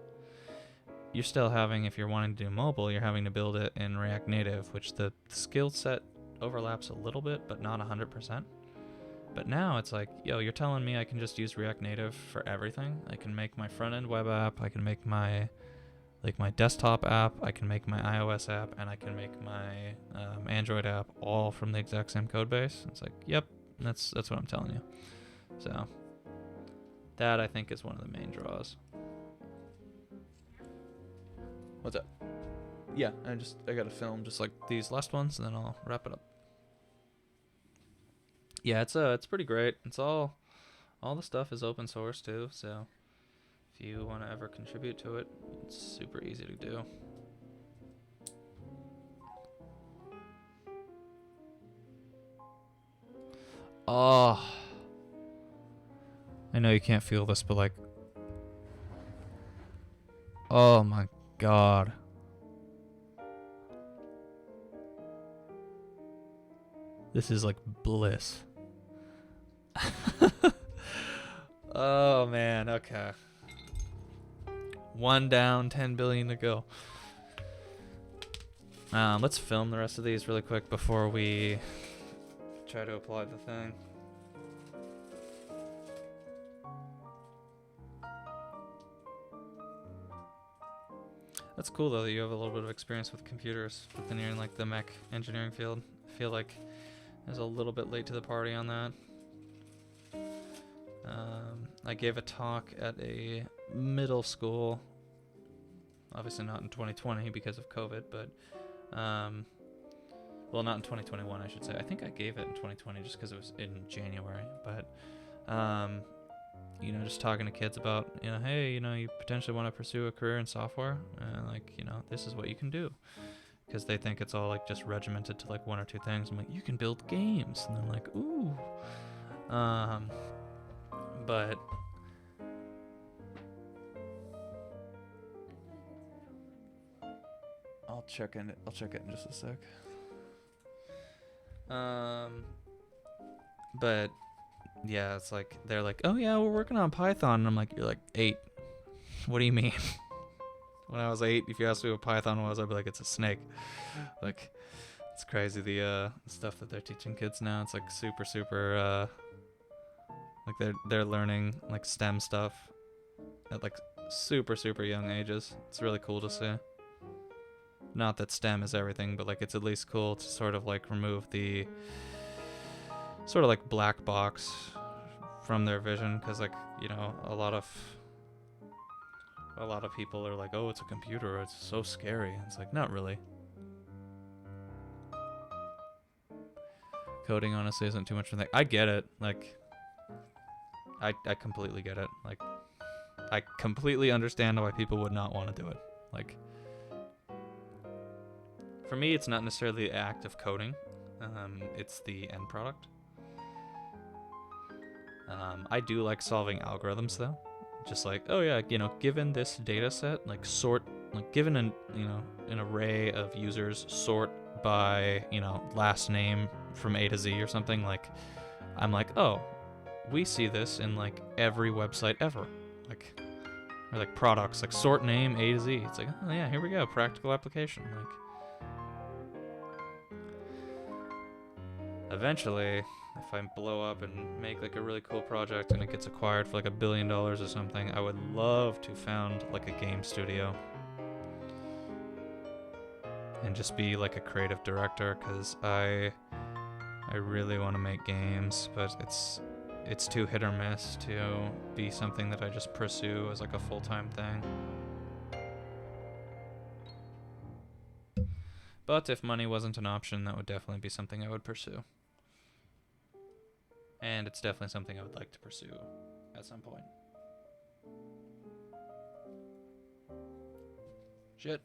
you're still having, if you're wanting to do mobile, you're having to build it in React Native, which the skill set overlaps a little bit, but not 100%. But now it's like, yo, you're telling me I can just use React Native for everything? I can make my front-end web app, I can make my desktop app, I can make my iOS app, and I can make my Android app all from the exact same code base. It's like, yep, that's what I'm telling you. So that, I think, is one of the main draws. What's up? Yeah, I gotta film just like these last ones, and then I'll wrap it up. Yeah, it's pretty great. It's all the stuff is open source too, so if you want to ever contribute to it, it's super easy to do. Oh, I know you can't feel this, but like, oh my god. This is like bliss. Oh man, okay. 1 down, 10 billion to go. Let's film the rest of these really quick before we try to apply the thing. That's cool though that you have a little bit of experience with computers, but then you're in like the mech engineering field. I feel like I was a little bit late to the party on that. I gave a talk at a middle school, obviously not in 2020 because of COVID, but well, not in 2021 I should say. I think I gave it in 2020 just because it was in January, but you know, just talking to kids about, you know, hey, you know, you potentially want to pursue a career in software, and like, you know, this is what you can do. Because they think it's all like just regimented to like 1 or 2 things. I'm like, you can build games, and they're like, ooh. But I'll check it in just a sec. But yeah, it's like they're like, oh yeah, we're working on Python, and I'm like, you're like 8. What do you mean? When I was 8, if you asked me what Python was, I'd be like, it's a snake. Like, it's crazy the stuff that they're teaching kids now. It's like super like they're learning like STEM stuff at like super young ages. It's really cool to see. Not that STEM is everything, but like it's at least cool to sort of like remove the sort of like black box from their vision, because like, you know, a lot of people are like, oh, it's a computer, it's so scary. And it's like, not really. Coding honestly isn't too much of a thing. I get it. Like, I completely get it. Like, I completely understand why people would not want to do it. Like, for me, it's not necessarily the act of coding. It's the end product. I do like solving algorithms though. Just like, oh yeah, you know, given this data set, like sort, like given an, you know, an array of users, sort by, you know, last name from A to Z or something, like, I'm like, oh, we see this in like every website ever. Like, or like products, like sort name A to Z. It's like, oh yeah, here we go, practical application. Like, eventually, if I blow up and make like a really cool project and it gets acquired for like $1 billion or something, I would love to found like a game studio and just be like a creative director, because I really want to make games, but it's too hit or miss to be something that I just pursue as like a full-time thing. But if money wasn't an option, that would definitely be something I would pursue. And it's definitely something I would like to pursue at some point. Shit.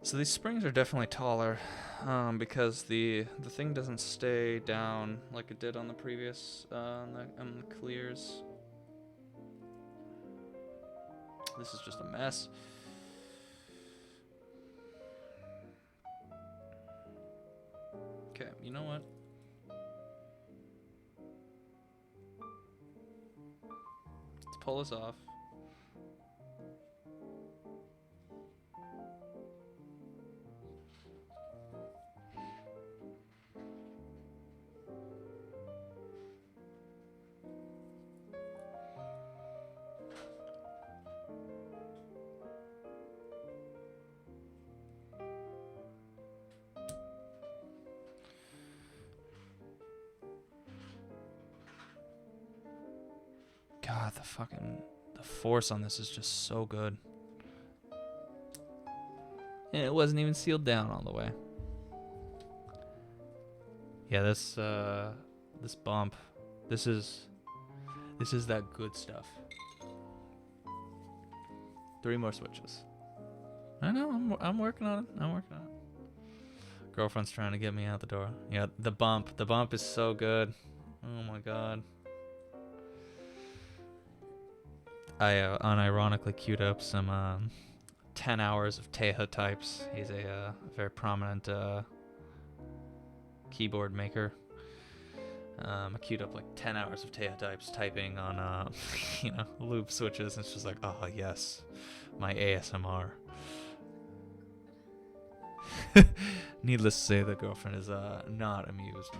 So these springs are definitely taller, because the thing doesn't stay down like it did on the previous on the clears. This is just a mess. Okay, you know what? Let's pull this off. God, the force on this is just so good. And it wasn't even sealed down all the way. Yeah, this bump, this is that good stuff. 3 more switches. I know, I'm working on it. Girlfriend's trying to get me out the door. Yeah, the bump is so good. Oh my god. I unironically queued up some 10 hours of Teja types. He's a very prominent keyboard maker. I queued up like 10 hours of Teja types typing on Lube switches, and it's just like, oh yes, my ASMR. Needless to say, the girlfriend is not amused.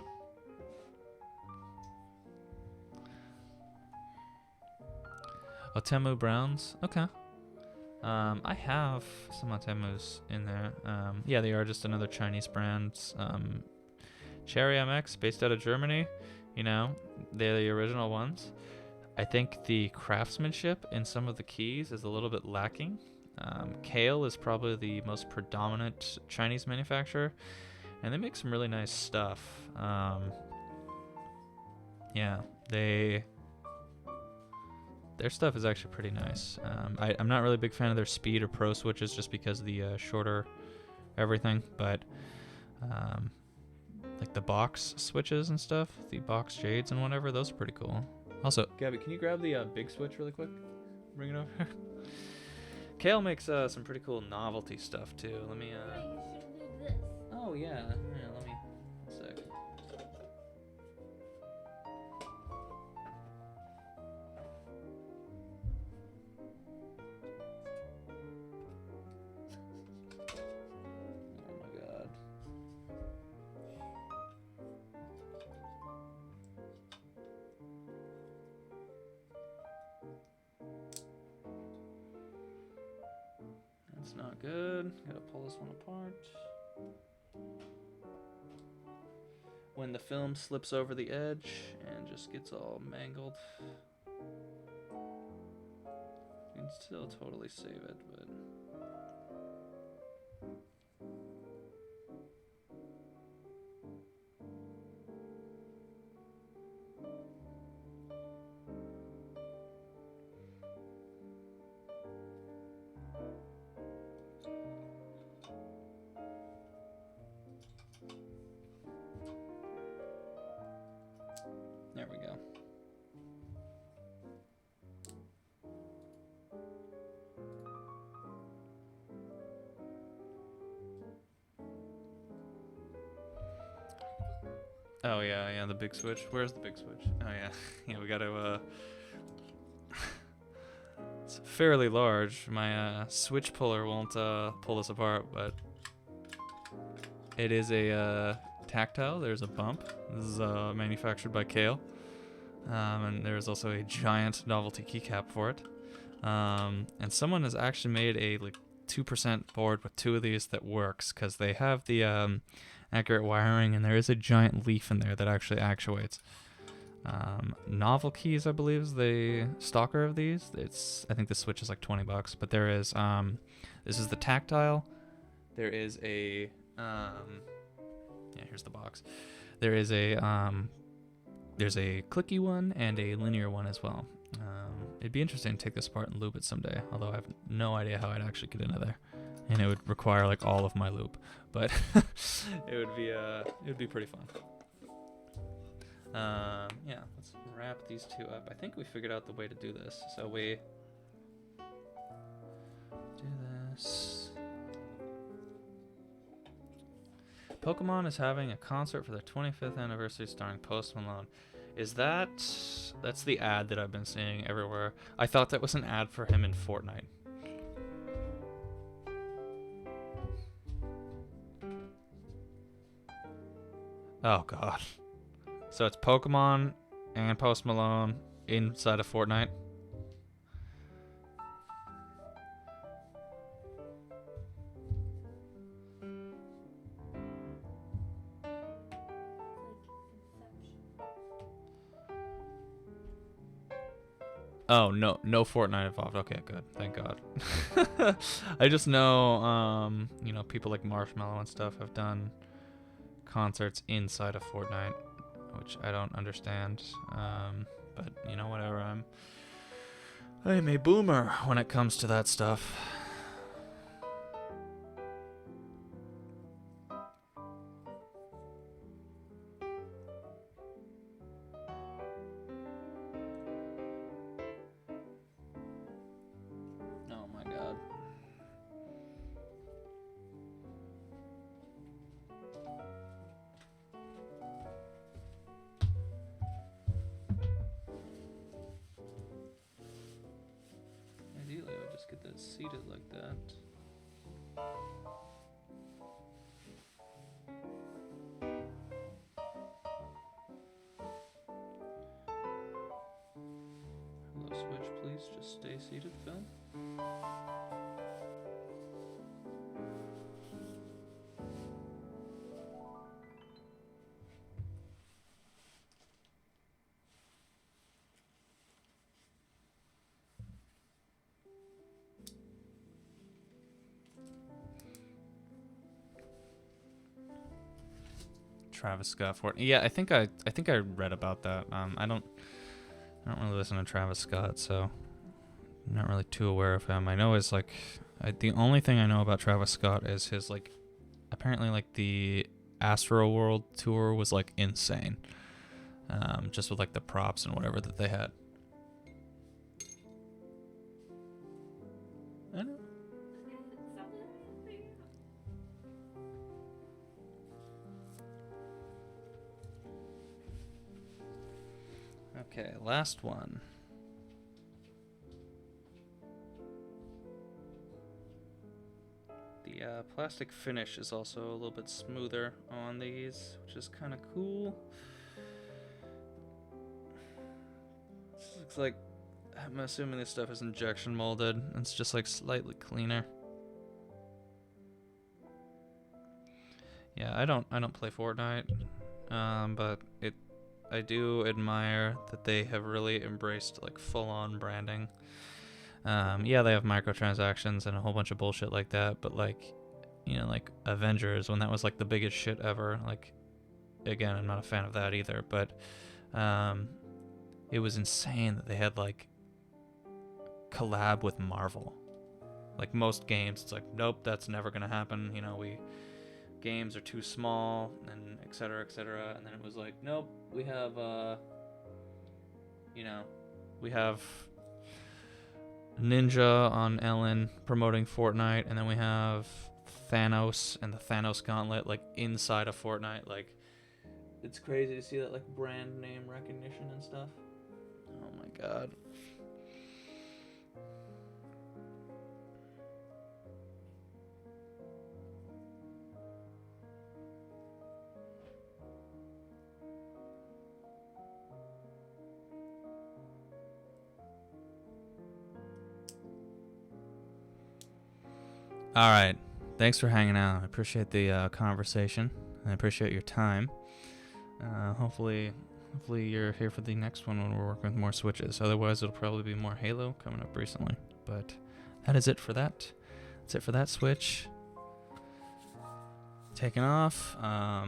Oh, Temu Browns? Okay. I have some Temus in there. Yeah, they are just another Chinese brand. Cherry MX, based out of Germany. You know, they're the original ones. I think the craftsmanship in some of the keys is a little bit lacking. Kale is probably the most predominant Chinese manufacturer, and they make some really nice stuff. Yeah, their stuff is actually pretty nice. I'm not really a big fan of their speed or pro switches just because of the shorter everything, but like the box switches and stuff, the box jades and whatever, those are pretty cool. Also, Gabby, can you grab the big switch really quick? Bring it over. Kale makes some pretty cool novelty stuff too. Let me. Yeah, you should do this. Oh yeah. Yeah. Let me. 1 sec. Oh my god. That's not good. Gotta pull this one apart. When the film slips over the edge and just gets all mangled, you can still totally save it, but... There we go. Oh yeah, the big switch. Where's the big switch? Oh yeah, yeah. We gotta. It's fairly large. My switch puller won't pull this apart, but it is a tactile. There's a bump. This is manufactured by Kale, and there's also a giant novelty keycap for it. And someone has actually made a like 2% board with 2 of these that works because they have the accurate wiring, and there is a giant leaf in there that actually actuates. Novelkeys, I believe, is the stalker of these. I think the switch is like $20, but there is this is the tactile. There is a here's the box. There is a there's a clicky one and a linear one as well. It'd be interesting to take this apart and lube it someday, although I have no idea how I'd actually get into there, and it would require like all of my lube, but it would be pretty fun. Yeah, let's wrap these 2 up. I think we figured out the way to do this. So we do this. Pokemon is having a concert for their 25th anniversary starring Post Malone. That's the ad that I've been seeing everywhere. I thought that was an ad for him in Fortnite. Oh god. So it's Pokemon and Post Malone inside of Fortnite. Oh, no Fortnite involved. Okay, good. Thank God. I just know, people like Marshmallow and stuff have done concerts inside of Fortnite, which I don't understand. But, whatever. I'm a boomer when it comes to that stuff. Oh my god. Ideally, I would just get that seated like that. Hello, Switch, please just stay seated, Phil. Travis Scott for it. Yeah, I think I read about that. I don't really listen to Travis Scott, so I'm not really too aware of him. I know it's like the only thing I know about Travis Scott is his like apparently like the Astro World tour was like insane. Just with like the props and whatever that they had. I know. Okay, last one. The plastic finish is also a little bit smoother on these, which is kind of cool. This looks like, I'm assuming this stuff is injection molded. It's just like slightly cleaner. Yeah, I don't play Fortnite, but I do admire that they have really embraced like full-on branding. Yeah, they have microtransactions and a whole bunch of bullshit like that, but like, like Avengers, when that was like the biggest shit ever, like, again, I'm not a fan of that either, but it was insane that they had like collab with Marvel. Like most games, it's like, nope, that's never gonna happen. Games are too small, and et cetera, and then it was like, nope, we have we have Ninja on Ellen promoting Fortnite, and then we have Thanos and the Thanos Gauntlet like inside of Fortnite. Like, it's crazy to see that like brand name recognition and stuff. Oh my god. All right. Thanks for hanging out. I appreciate the conversation. I appreciate your time. Hopefully you're here for the next one when we're working with more switches. Otherwise, it'll probably be more Halo coming up recently. But that is it for that. That's it for that switch. Taking off. I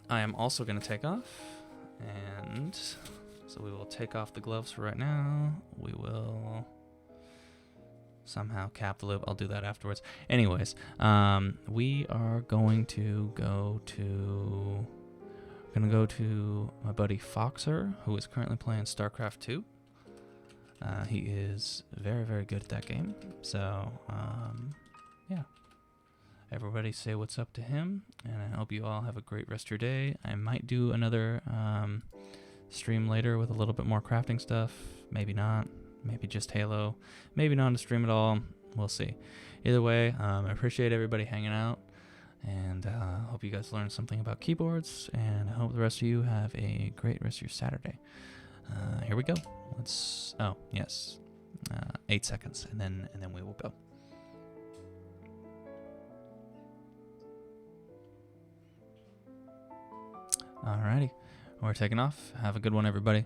am also going to take off. And so we will take off the gloves for right now. We will somehow cap the lube. I'll do that afterwards. Anyways, we are going to go to my buddy Foxer, who is currently playing StarCraft 2. He is very, very good at that game. So, yeah. Everybody say what's up to him, and I hope you all have a great rest of your day. I might do another stream later with a little bit more crafting stuff. Maybe not. Maybe just Halo. Maybe not a stream at all. We'll see. Either way, I appreciate everybody hanging out. And hope you guys learned something about keyboards. And I hope the rest of you have a great rest of your Saturday. Here we go. Oh, yes. 8 seconds. And then we will go. Alrighty. We're taking off. Have a good one, everybody.